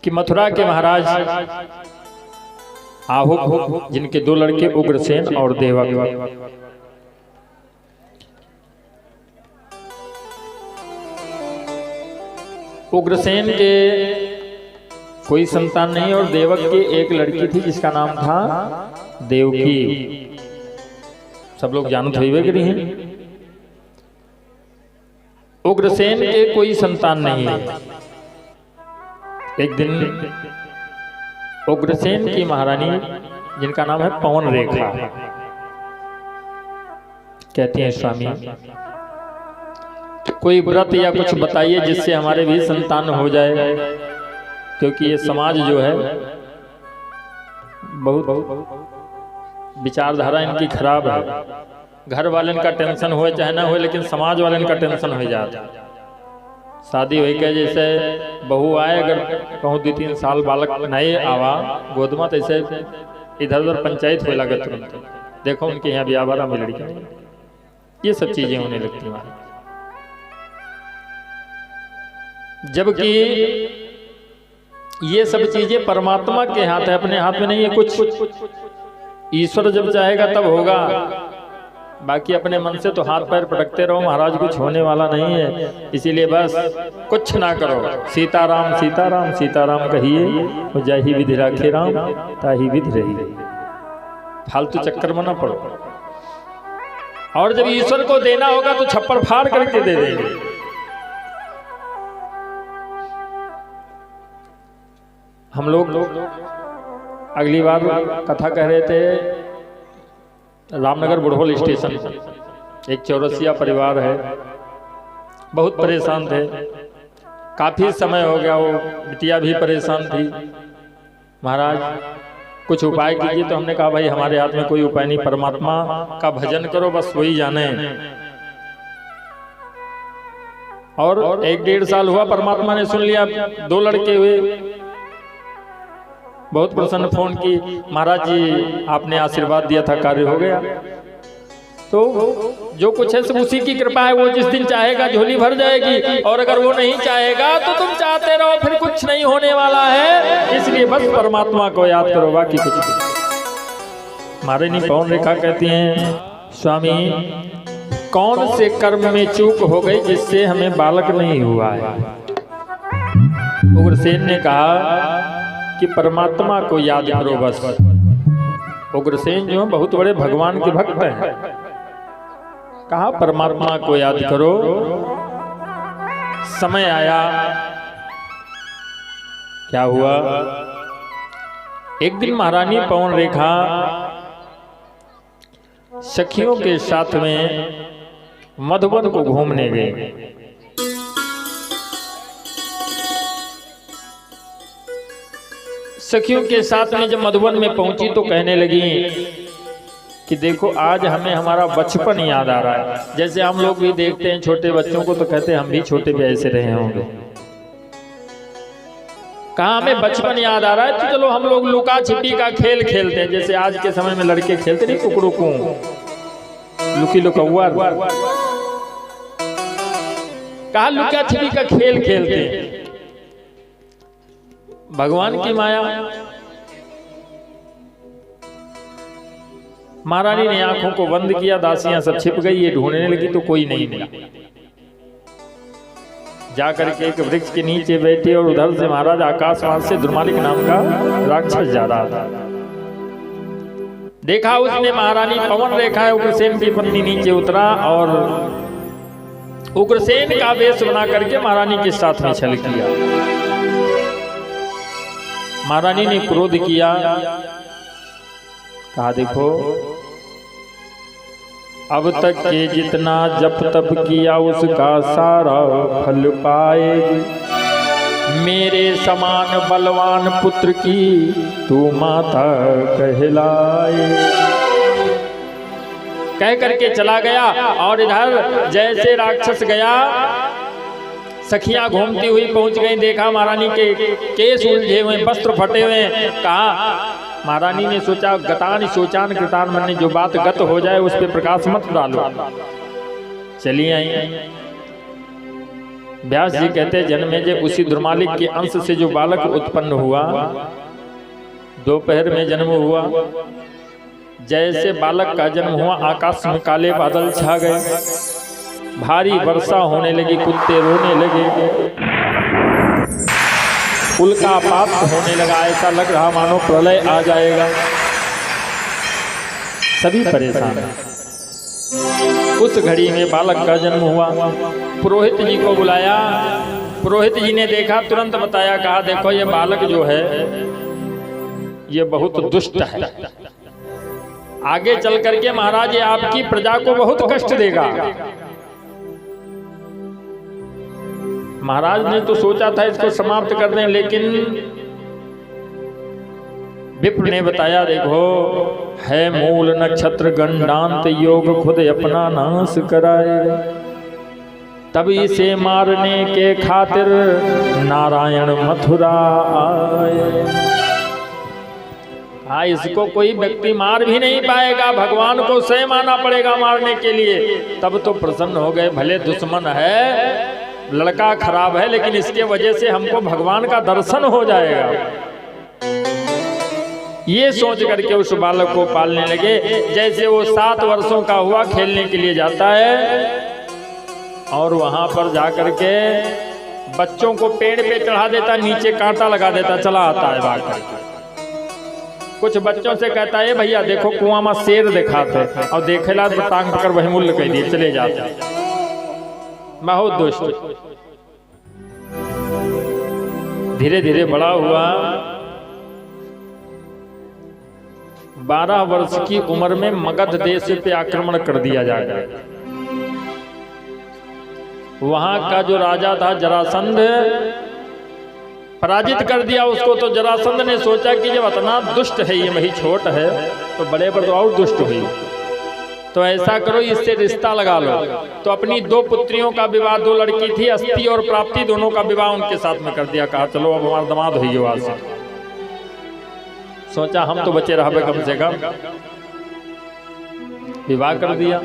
कि मथुरा के महाराज आहुक, जिनके 2 लड़के उग्रसेन और देवक, उग्रसेन के कोई संतान नहीं और देवक की एक लड़की थी जिसका नाम था देवकी। सब लोग जानते हुए कि नहीं? उग्रसेन के कोई संतान नहीं है। एक दिन उग्रसेन की महारानी, जिनका नाम है पवन रेखा, कहती हैं स्वामी कोई व्रत या कुछ बताइए जिससे हमारे भी संतान हो जाए, क्योंकि ये समाज जो है बहुत विचारधारा इनकी खराब है। घर वाले का टेंशन हो चाहे ना हो, लेकिन समाज वाले का टेंशन हो जाता। शादी हो के जैसे बहू आए, अगर कहूँ 2-3 साल बालक नहीं आवा गोदमा, तो ऐसे इधर उधर पंचायत हो लगे तुरंत। देखो उनके यहाँ ब्याह वाला में लड़की, ये सब चीजें होने लगती हैं। जबकि ये सब चीजें परमात्मा के हाथ है, अपने हाथ में नहीं है कुछ। ईश्वर जब चाहेगा तब होगा, बाकी अपने मन से तो हाथ पैर पटकते रहो महाराज, कुछ होने वाला नहीं है। इसीलिए बस कुछ ना करो, सीताराम सीताराम सीताराम कहिए, हो जाही विधि राखे राम ताही विधि रही। फालतू चक्कर में ना पड़ो, और जब ईश्वर को देना होगा तो छप्पर फाड़ करके दे देंगे। हम लोग अगली बार कथा कह रहे थे रामनगर बुढ़ोल स्टेशन, एक चौरसिया परिवार है, बहुत परेशान थे, काफी समय हो गया, वो बिटिया भी परेशान थी। महाराज कुछ उपाय कीजिए। तो हमने कहा भाई हमारे हाथ में कोई उपाय नहीं, परमात्मा का भजन करो, बस वही जाने। और 1-1.5 साल हुआ, परमात्मा ने सुन लिया। 2 लड़के हुए, बहुत प्रसन्न, फोन की, महाराज जी आपने आशीर्वाद दिया था, कार्य हो गया। तो जो कुछ है सब उसी की कृपा है। वो जिस दिन चाहेगा झोली भर जाएगी, और अगर वो नहीं चाहेगा तो तुम चाहते रहो, फिर कुछ नहीं होने वाला है। इसलिए बस परमात्मा को याद करो, बाकी कुछ नहीं। महारानी पवन रेखा कहती हैं, स्वामी कौन से कर्म में चूक हो गई जिससे हमें बालक नहीं हुआ है। उग्रसेन ने कहा कि परमात्मा को याद करो बस। उग्रसेन जो है बहुत बड़े भगवान के भक्त हैं। कहा परमात्मा को याद करो। समय आया, क्या हुआ, एक दिन महारानी पवन रेखा सखियों के साथ में मधुबन को घूमने गई। सखियों के साथ में जब मधुबन में पहुंची तो कहने लगी कि देखो आज हमें हमारा बचपन याद आ रहा है। जैसे हम लोग भी देखते हैं छोटे बच्चों को तो कहते हैं हम भी छोटे भी ऐसे रहे होंगे। कहा हमें बचपन याद आ रहा है, तो चलो हम लोग लुका छिपी का खेल खेलते हैं, जैसे आज के समय में लड़के खेलते नहीं, कुकड़ू को लुकी लुकौआ। कहा लुका छिपी का खेल खेलते हैं। भगवान की माया। महारानी ने आंखों को बंद किया, दासियां सब छिप गई, ये ढूंढने लगी तो कोई नहीं मिला। जाकर के एक वृक्ष के नीचे बैठे और उधर से महाराज आकाशवाण से दुर्मालिक नाम का राक्षस जा रहा था। देखा उसने महारानी पवन रेखा है उग्रसेन की पत्नी, नीचे उतरा और उग्रसेन का वेश बना करके महारानी के साथ में छल किया। महारानी ने क्रोध किया, कहा देखो अब तक के जितना जप तप किया उसका सारा फल पाएगी। मेरे समान बलवान पुत्र की तू माता कहलाए। कह करके चला गया। और इधर जैसे राक्षस गया, सखियां घूमती हुई पहुंच गई। देखा महारानी के केस उलझे हुए, वस्त्र फटे हुए। कहा महारानी ने सोचा गतान सोचान कृतान मन, जो बात गत हो जाए उस पर प्रकाश मत डालो। चली आई। व्यास जी कहते जन्मे जे उसी दुर्मालिक के अंश से जो बालक उत्पन्न हुआ, दोपहर में जन्म हुआ। जैसे बालक का जन्म हुआ आकाश में काले बादल छा गए, भारी वर्षा होने लगी, कुत्ते रोने लगे, उल्कापात होने लगा। ऐसा लग रहा मानो प्रलय आ जाएगा। सभी परेशान हैं। उस घड़ी में बालक का जन्म हुआ। पुरोहित जी को बुलाया। पुरोहित जी ने देखा, तुरंत बताया, कहा देखो ये बालक जो है ये बहुत दुष्ट है, आगे चल करके महाराज ये आपकी प्रजा को बहुत कष्ट देगा। महाराज ने तो सोचा था इसको समाप्त कर दें, लेकिन विप्र ने बताया देखो है मूल नक्षत्र गंडांत योग खुद अपना नाश कराए। तब इसे मारने के खातिर नारायण मथुरा आए। हाँ, इसको कोई व्यक्ति मार भी नहीं पाएगा, भगवान को स्वयं आना पड़ेगा मारने के लिए। तब तो प्रसन्न हो गए, भले दुश्मन है, लड़का खराब है, लेकिन इसके वजह से हमको भगवान का दर्शन हो जाएगा। ये सोच करके उस बालक को पालने लगे। जैसे वो 7 वर्षों का हुआ, खेलने के लिए जाता है और वहां पर जाकर के बच्चों को पेड़ पे चढ़ा देता, नीचे कांटा लगा देता, चला आता है भाग। कुछ बच्चों से कहता है भैया देखो कुआं में शेर दिखाते, और देखेला तो टांग पकड़ वही मूल्य कह दिए चले जाते। बहुत दुष्ट। धीरे धीरे बड़ा हुआ, 12 वर्ष की उम्र में मगध देश पे आक्रमण कर दिया जाएगा। वहां का जो राजा था जरासंध, पराजित कर दिया उसको। तो जरासंध ने सोचा कि जब इतना दुष्ट है ये, वही छोट है, तो बड़े पर तो और दुष्ट हुई, तो ऐसा करो इससे रिश्ता लगा लो। तो अपनी 2 पुत्रियों का विवाह, 2 लड़की थी, अस्ति और प्राप्ति, दोनों का विवाह उनके साथ में कर दिया। कहा चलो अब हमारा दामाद हुई हो आज से। सोचा हम तो बचे रह कम से कम, विवाह कर दिया।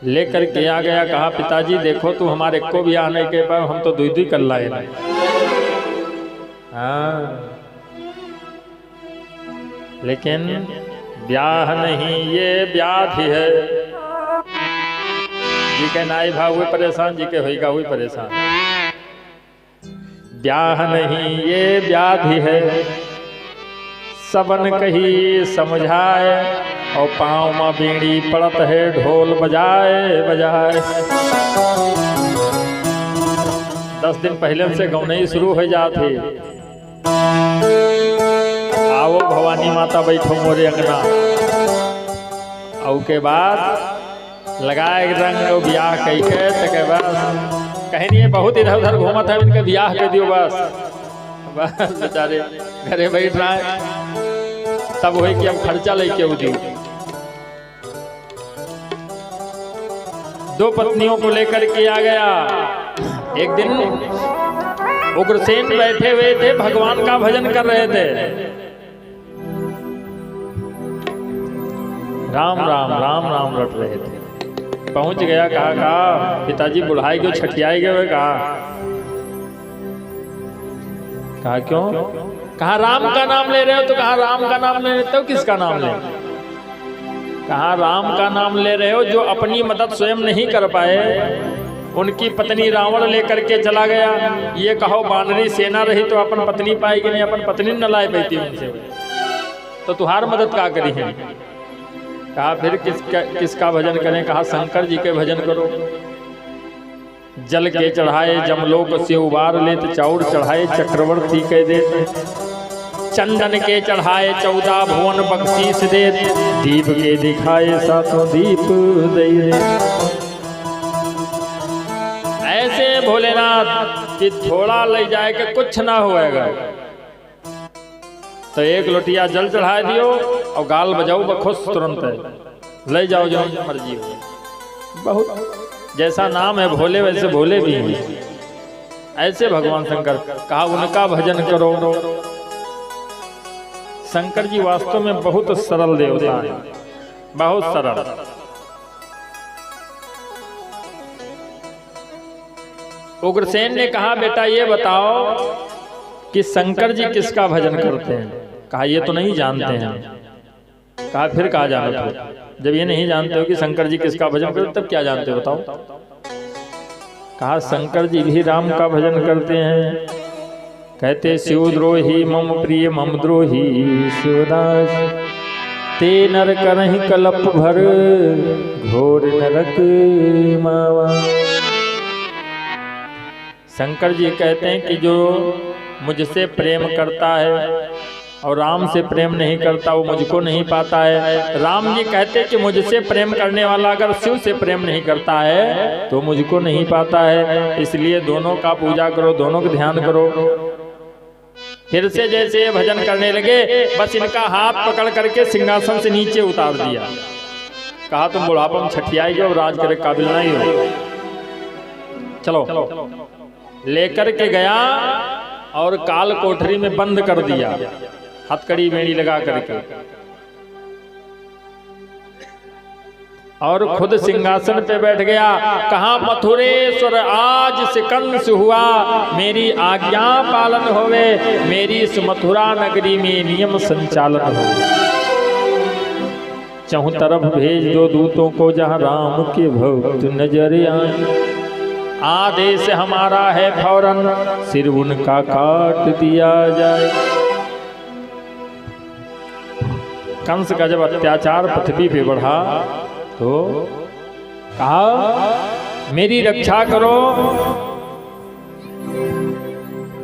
लेकर के आ गया, कहा पिताजी देखो तू हमारे को भी आने के बाद हम तो दुई कर लाए। हाँ, लेकिन ब्याह नहीं, ये व्याधि है। जी के नाई भाव हुए परेशान, जी के होगा हुई परेशान। ब्याह नहीं ये व्याधि है, सबन कही समझाए, और पाँव में बीड़ी पड़त है, ढोल बजाए बजाए। 10 दिन पहले से गौनई शुरू हो जाते। आओ भवानी माता बैठो मोरे अंगना, और के बाद लगाए रंग ब्याह कह के, तके बस कहीं नहीं बहुत इधर उधर घूमत है, इनके ब्याह कर दियो बस बेचारे घरे बैठ रहा है। तब वही कि हम खर्चा लेके उदियो। 2 पत्नियों को लेकर के आ गया। एक दिन उग्रसेन बैठे हुए थे, भगवान का भजन कर रहे थे। राम राम राम राम रट रहे थे। पहुंच गया, कहा पिताजी बुढ़ाई क्यों छठियाए गए? कहा क्यों? कहा राम का नाम ले रहे हो। तो कहा राम का नाम ले रहे हो, किसका नाम ले? कहा राम का नाम ले रहे हो जो अपनी मदद स्वयं नहीं कर पाए, उनकी पत्नी रावण लेकर के चला गया। ये कहो बानरी सेना रही तो अपन पत्नी पाएगी नहीं, अपन पत्नी न लाई पाती उनसे, तो तुम्हार मदद का करी है? कहा फिर किसका भजन करें? कहा शंकर जी के भजन करो। जल के चढ़ाए जमलोक से उबार लेत, चाउर चढ़ाए चक्रवर्ती कह देते, चंदन के चढ़ाए 14 भुवन बख्शीश दे, दीप के दिखाए 7 दीप दे। ऐसे भोलेनाथ कि थोड़ा ले जाए के कुछ ना होएगा। तो 1 लोटिया जल चढ़ा दियो और गाल बजाओ बखुश, तुरंत ले जाओ जो मर्जी हो। बहुत जैसा नाम है भोले वैसे भोले भी हैं। ऐसे भगवान शंकर, कहा उनका भजन करो। शंकर जी वास्तव में बहुत सरल देवता है, बहुत सरल। उग्रसेन ने कहा बेटा ये बताओ कि शंकर जी किसका भजन करते हैं? कहा ये तो नहीं जानते हैं। कहा फिर कहा जानते हो? जब ये नहीं जानते हो कि शंकर जी किसका भजन करते तब क्या जानते हो बताओ? कहा शंकर जी भी राम का भजन करते हैं। कहते शिवद्रोही मम प्रिय मम द्रोही शिवदास, ते नर करहि कलप भर घोर नरक मावा। शंकर जी कहते हैं कि जो मुझसे प्रेम करता है और राम से प्रेम नहीं करता वो मुझको नहीं पाता है। राम जी कहते हैं कि मुझसे प्रेम करने वाला अगर शिव से प्रेम नहीं करता है तो मुझको नहीं पाता है। इसलिए दोनों का पूजा करो, दोनों का ध्यान करो। फिर से जैसे भजन करने लगे, बस इनका हाथ पकड़ करके सिंहासन से नीचे उतार दिया। कहा तुम बुढ़ापा में छठियाएगी और राज करे काबिल नहीं हो, चलो। लेकर के गया और काल कोठरी में बंद कर दिया, हथकड़ी मेड़ी लगा करके, और खुद सिंहासन पे बैठ गया। कहा मथुरेश्वर आज से कंस हुआ, मेरी आज्ञा पालन होवे, मेरी इस मथुरा नगरी में नियम संचालन हो। चहुं तरफ भेज दो दूतों को, जहां राम के भक्त नजर आए। आदेश हमारा है फौरन सिर उनका काट दिया जाए। कंस का जब अत्याचार पृथ्वी पे बढ़ा तो कहा मेरी रक्षा करो,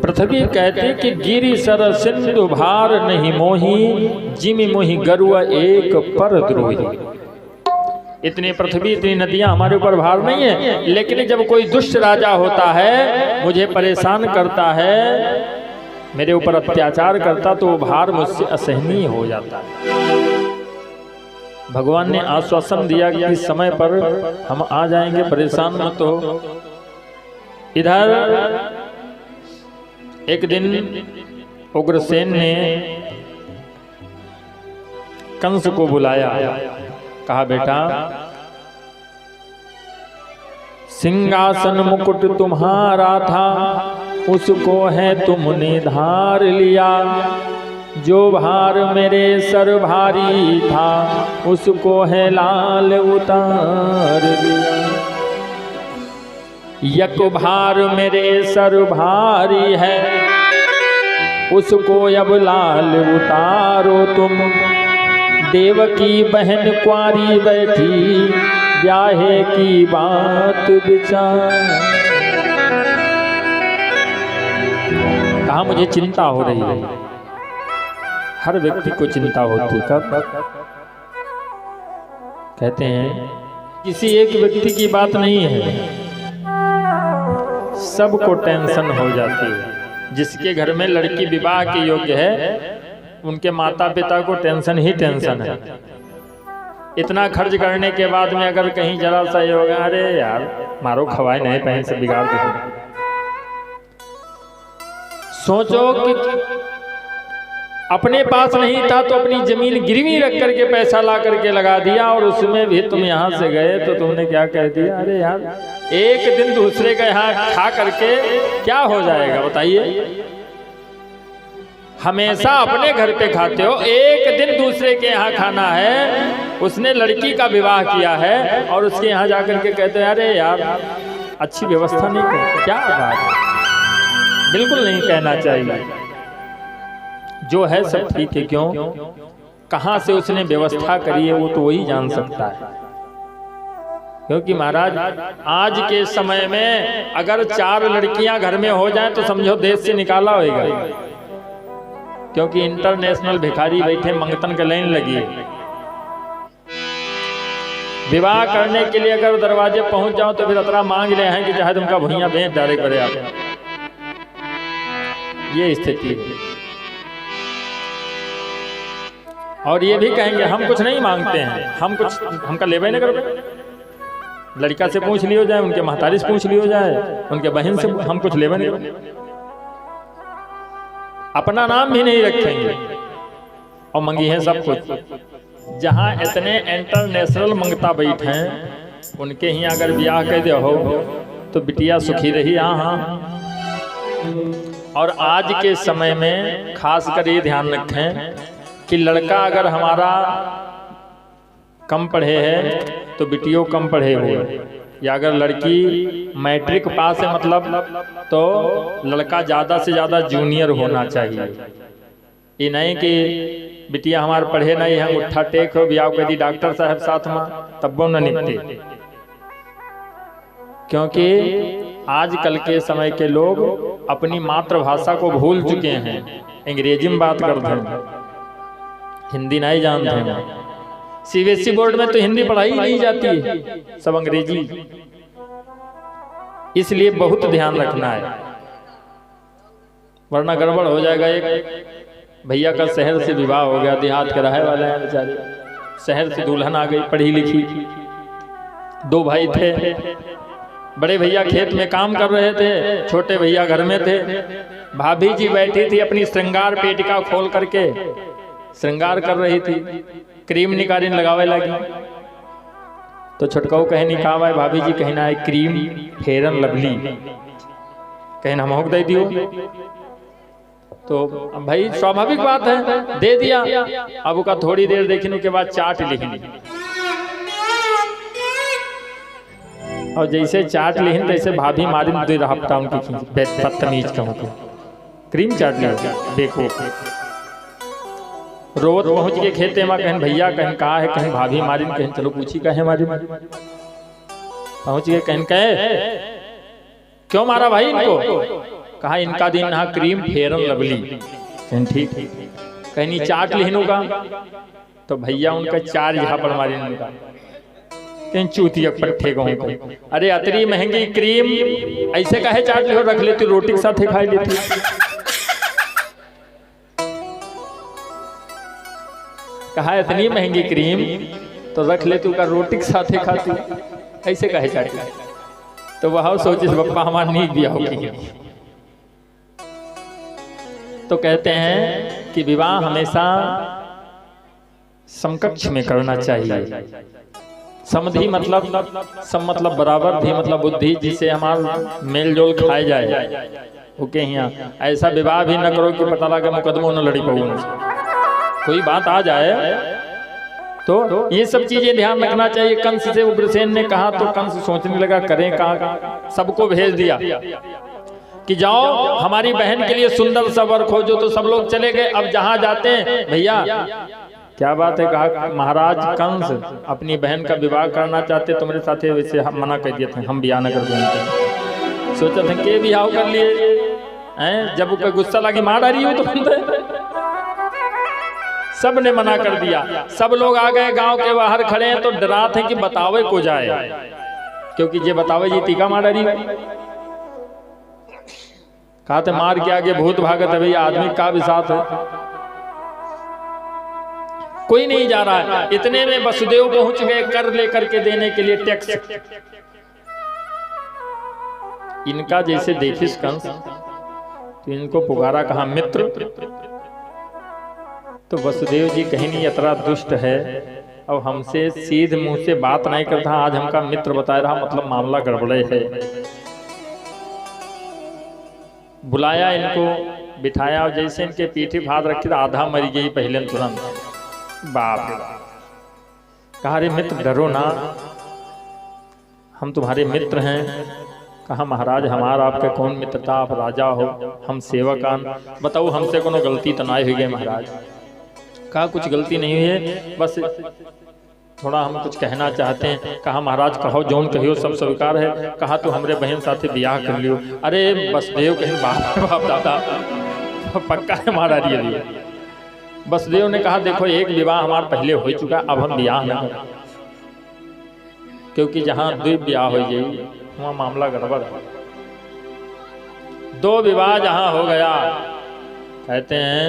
पृथ्वी कहते कि गिरि सर सिंधु भार नहीं मोही, जिमि मोहि गरुआ एक पर द्रोही। इतनी पृथ्वी इतनी नदियां हमारे ऊपर भार नहीं है, लेकिन जब कोई दुष्ट राजा होता है, मुझे परेशान करता है, मेरे ऊपर अत्याचार करता, तो वो भार मुझसे असहनीय हो जाता है। भगवान ने आश्वासन दिया कि इस समय पर हम आ जाएंगे, परेशान मत हो। इधर एक दिन उग्रसेन ने कंस को बुलाया, कहा बेटा सिंहासन मुकुट तुम्हारा था, उसको है तुमने धार लिया, जो भार मेरे सर भारी था, उसको है लाल उतार लिया। यक भार मेरे सर भारी है, उसको अब लाल उतारो तुम, देवकी बहन कुंवारी बैठी, ब्याहे की बात विचार। कहा मुझे चिंता हो रही है, हर व्यक्ति को चिंता होती। कब? कहते हैं किसी एक व्यक्ति की बात नहीं है, सबको टेंशन हो जाती है। जिसके घर में लड़की विवाह के योग्य है, उनके माता पिता को टेंशन ही टेंशन है। इतना खर्च करने के बाद में अगर कहीं जरा सा ये होगा, अरे यार मारो खवाए नहीं पहन से बिगाड़ दे। सोचो कि अपने पास नहीं था तो अपनी जमीन गिरवी रख करके पैसा ला करके लगा दिया, और उसमें भी तुम यहाँ से गए तो तुमने क्या कह दिया, अरे यार एक दिन दूसरे का यहाँ खा करके क्या हो जाएगा बताइए। हमेशा अपने घर पे खाते हो, एक दिन दूसरे के यहाँ खाना है। उसने लड़की का विवाह किया है और उसके यहाँ जाकर के कहते हैं अरे यार अच्छी व्यवस्था नहीं कर, क्या बात है। बिल्कुल नहीं कहना चाहिए, जो है सब ठीक है। क्यों, कहाँ से उसने व्यवस्था करी है वो तो वही जान सकता है। क्योंकि महाराज आज के समय में अगर 4 लड़कियां घर में हो जाएं तो समझो देश से निकाला होगा। क्योंकि इंटरनेशनल भिखारी बैठे मंगतन के लाइन लगी है। विवाह करने के लिए अगर दरवाजे पहुंच जाओ तो फिर अतरा मांग रहे हैं कि चाहे तुमका भुइयां बेच डाले करे आप। ये स्थिति है। और ये भी कहेंगे हम कुछ नहीं मांगते हैं, हम कुछ हमका लेवे नहीं करोगे। लड़का से पूछ लियो जाए, उनके महतारी से पूछ लियो जाए, उनके बहन से हम कुछ लेवे नहीं, अपना नाम भी नहीं रखेंगे और मंगी है सब कुछ। जहाँ इतने इंटरनेशनल मंगता बैठे हैं उनके ही अगर ब्याह कर दे हो तो बिटिया सुखी रही। हाँ। और आज के समय में खास कर ये ध्यान रखें कि लड़का अगर हमारा कम पढ़े है तो बिटियों कम पढ़े हुए, या अगर लड़की मैट्रिक पास है मतलब तो लड़का ज़्यादा से ज़्यादा जूनियर होना चाहिए। ये नहीं कि बिटिया हमारे पढ़े नहीं है, उठा टेक हो ब्याह कर दी डॉक्टर साहब साथ में तब वो न निपटे। क्योंकि आजकल के समय के लोग अपनी मातृभाषा को भूल चुके हैं, अंग्रेजी में बात करते हैं, हिंदी नहीं जानते हैं। सीबीएसई बोर्ड में तो हिंदी पढ़ाई नहीं जाती है, सब अंग्रेजी। इसलिए बहुत ध्यान रखना है, वरना गड़बड़ हो जाएगा। एक भैया का शहर से विवाह हो गया, देहात के रहे वाले हैं बेचारे, शहर से दुल्हन आ गई पढ़ी लिखी। 2 भाई थे, बड़े भैया खेत में काम कर रहे थे, छोटे भैया घर में थे। भाभी जी बैठी थी अपनी श्रृंगार पेटिका खोल करके श्रृंगार कर रही थी, क्रीम निकारिन लगावे लगी। तो छुटकाऊ कहे निकावा भाभी जी, कहना है क्रीम फेरन लवली, कहना हम दे दियो। तो भाई स्वाभाविक बात है, दे दिया। अब का थोड़ी देर देखने के बाद चाट लिख ली, और जैसे चाट लिखी तैसे भाभी मारी 2 हफ्ता उनकी बदतमीज कहूँ तो क्रीम चाट लिया देखो। रोवत पहुंच के खेते में, कहन भैया कहन कहा है, कहन भाभी मारी, कहन चलो पूछी कहे मारी। पहुंच गए, कहन कहे क्यों मारा भाई इनको, कहा इनका दिन ना क्रीम फेयर एंड लवली। ठीक कहीं चाट लिहनू का तो भैया उनका 4 यहाँ पर मारे उनका कहीं चूतिया पट्टे गाँव को। अरे अतरी महंगी क्रीम ऐसे काहे चाट लिहो, रख लेती रोटी के साथ खाई लेती। कहा इतनी महंगी क्रीम तो रख ले तू का रोटी के साथ खाती, ऐसे काहे चाटी। तो वह सोचे बप्पा हमारा नीक बिया होगी। तो कहते हैं कि विवाह हमेशा समकक्ष में करना चाहिए। समधि मतलब सम मतलब बराबर, धी मतलब बुद्धि, जिसे हमारा मेल जोल खाए जाए। ओके यहाँ ऐसा विवाह भी न करो कि पता लगा मुकदमों न लड़ी पाऊ, कोई बात आ जाए। तो ये सब चीजें ध्यान रखना चाहिए। कंस से उग्रसेन ने कहा तो कंस सोचने लगा करें कहा, सबको भेज दिया कि जाओ हमारी बहन के लिए सुंदर सा वर खोजो। तो सब लोग चले गए। अब जहां जाते हैं भैया क्या बात है, कहा महाराज कंस अपनी बहन का विवाह करना चाहते तुम्हारे साथ, वैसे हम मना कर दिए थे, हम ब्याह न कर देंगे। सोचा था के ब्याह कर लिए हैं, जब ऊपर गुस्सा लगी मार डाली हो तो सब ने मना कर दिया। सब लोग आ गए, गांव के बाहर खड़े हैं तो डरा थे कि बतावे को जाए, क्योंकि जे बतावे जी टीका मार डाली। कहा थे मार के आगे भूत भागत है भैया, आदमी का भी साथ है, कोई नहीं जा रहा है। इतने में वसुदेव पहुंच गए कर लेकर के देने के लिए टैक्स। इनका जैसे देखिस कंस तो इनको पुकारा, कहा मित्र। तो वसुदेव जी कहीं नहीं इतना दुष्ट है और हमसे सीधे मुंह से बात नहीं करता, आज हमका मित्र बता रहा, मतलब मामला गड़बड़े है। बुलाया इनको, बिठाया और जैसे इनके पीठी भात रखी आधा मरी गई पहले तुरंत। बाप रे बाप। कहा रे मित्र डरो ना, हम तुम्हारे मित्र हैं। कहा महाराज हमारा आपका कौन मित्र था, आप राजा हो हम सेवकान, बताओ हमसे कोनो गलती तो नहीं हुई है महाराज। कहा कुछ गलती नहीं हुई है, बस थोड़ा हम कुछ कहना चाहते हैं। कहा महाराज कहो जौन कहियो सब स्वीकार है। कहा तो हमरे बहन साथे ब्याह कर लियो। अरे वसुदेव कहीं बाप दादा पक्का है महाराज ये। वसुदेव ने कहा देखो एक विवाह हमारा पहले हो चुका, अब हम ब्याह न करें, क्योंकि जहां 2 ब्याह हो जाए वहां मामला गड़बड़ है। 2 विवाह जहां हो गया, कहते हैं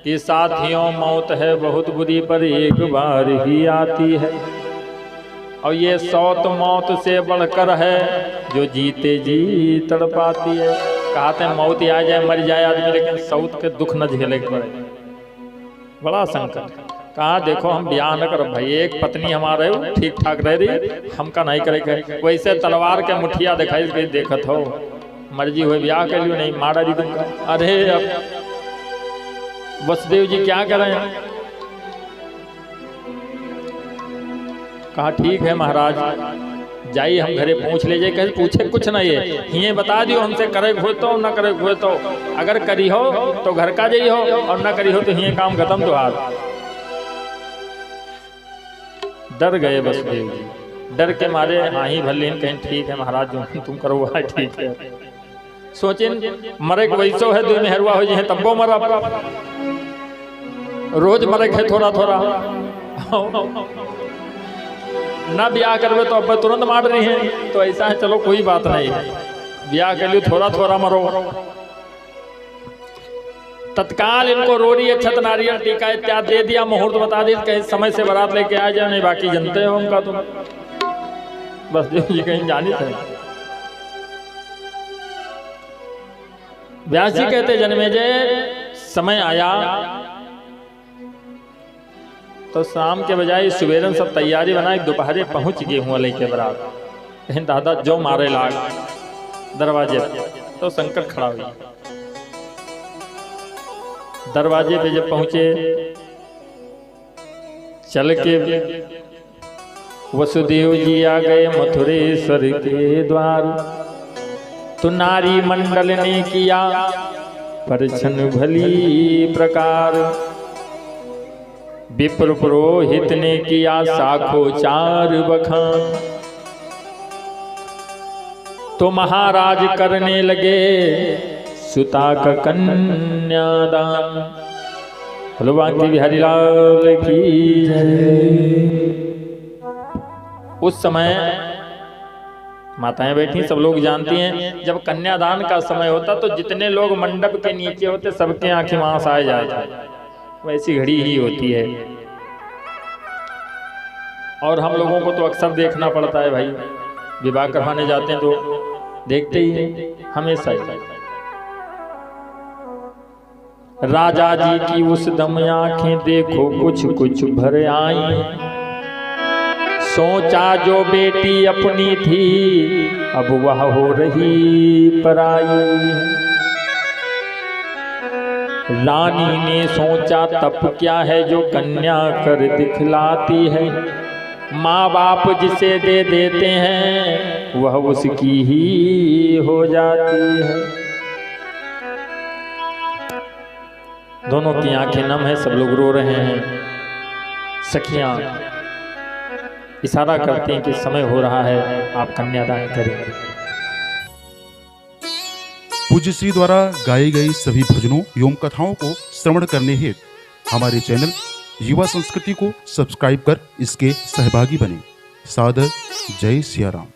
कि साथियों मौत है बहुत बुरी पर एक बार ही आती है, और ये सौत मौत से बढ़कर है जो जीते जी तड़पाती है। कहते हैं मौत आ जाए मर जाए आदमी, लेकिन सौत के दुख न झेले पड़े, बड़ा संकट। कहा देखो हम ब्याह न कर भाई, एक पत्नी हमारे ठीक ठाक रह रही, हमका नहीं करेगा। वैसे तलवार के मुठिया दिखाई देखत हो, मर्जी हुए ब्याह कर लियो, नहीं मारा जी तुमका। अरे अब वसुदेव जी क्या करें। कहा ठीक है महाराज जाइए हम घरे पूछ ले जाए। कहे पूछे कुछ नहीं है, ये बता दियो हमसे करे हो तो न करे हो तो, अगर करी हो तो घर का जाइए हो और न करी हो तो ये काम खत्म। तो हाथ डर गए वसुदेव जी, डर के मारे हाँ ही भल्लीन कहीं ठीक है महाराज जो तुम करो वह ठीक है। सोचे मरे वैसो है 2 मेहरुआ हो जाए तब्बो मरा, रोज मरे है थोड़ा थोड़ा ना ब्याह करवे तो अब तुरंत मार रही है। तो ऐसा है चलो कोई बात नहीं है, ब्याह कर लियो थोड़ा थोड़ा मरो। तत्काल इनको रोड़ी अक्षत नारियल टीका इत्यादि दे दिया, मुहूर्त बता दिया कहीं समय से बारात लेके आ जाए, नहीं बाकी जनते हो उनका तुम बस जो जी कहीं जानी थे। व्यास जी कहते जन्मेजय समय आया तो शाम के बजाय सुबेरन सब तैयारी बनाए, दोपहरे पहुंच गए हुआ लेके बरात। कहीं दादा जो मारे लाग दरवाजे तो संकट खड़ा हुई। दरवाजे पे जब पहुंचे चल के वसुदेव जी आ गए मथुरेश्वर के द्वार। तो नारी मंडल ने किया परछन भली प्रकार, विप्र पुरोहित ने किया साखोचार बखान। तो महाराज करने लगे सुता का कन्यादान। बोलो बांके बिहारी लाल की जय। उस समय माताएं बैठी, सब लोग जानती हैं, जब कन्यादान का समय होता तो जितने लोग मंडप के नीचे होते सबके आंखें वहां से आ जाती, वैसी घड़ी ही होती है। और हम लोगों को तो अक्सर देखना पड़ता है भाई, विवाह करवाने जाते हैं तो देखते ही हैं हमेशा ही। राजा जी की उस दम आंखें देखो कुछ कुछ भर आई, सोचा जो बेटी अपनी थी अब वह हो रही पराई। रानी ने सोचा तप क्या है जो कन्या कर दिखलाती है, माँ बाप जिसे दे देते हैं वह उसकी ही हो जाती है। दोनों की आंखें नम है, सब लोग रो रहे हैं। सखियां इशारा करती हैं कि समय हो रहा है, आप कन्यादान करें। पूज्य श्री द्वारा गाई गई सभी भजनों एवं कथाओं को श्रवण करने हेतु हमारे चैनल युवा संस्कृति को सब्सक्राइब कर इसके सहभागी बने। सादर जय सिया राम।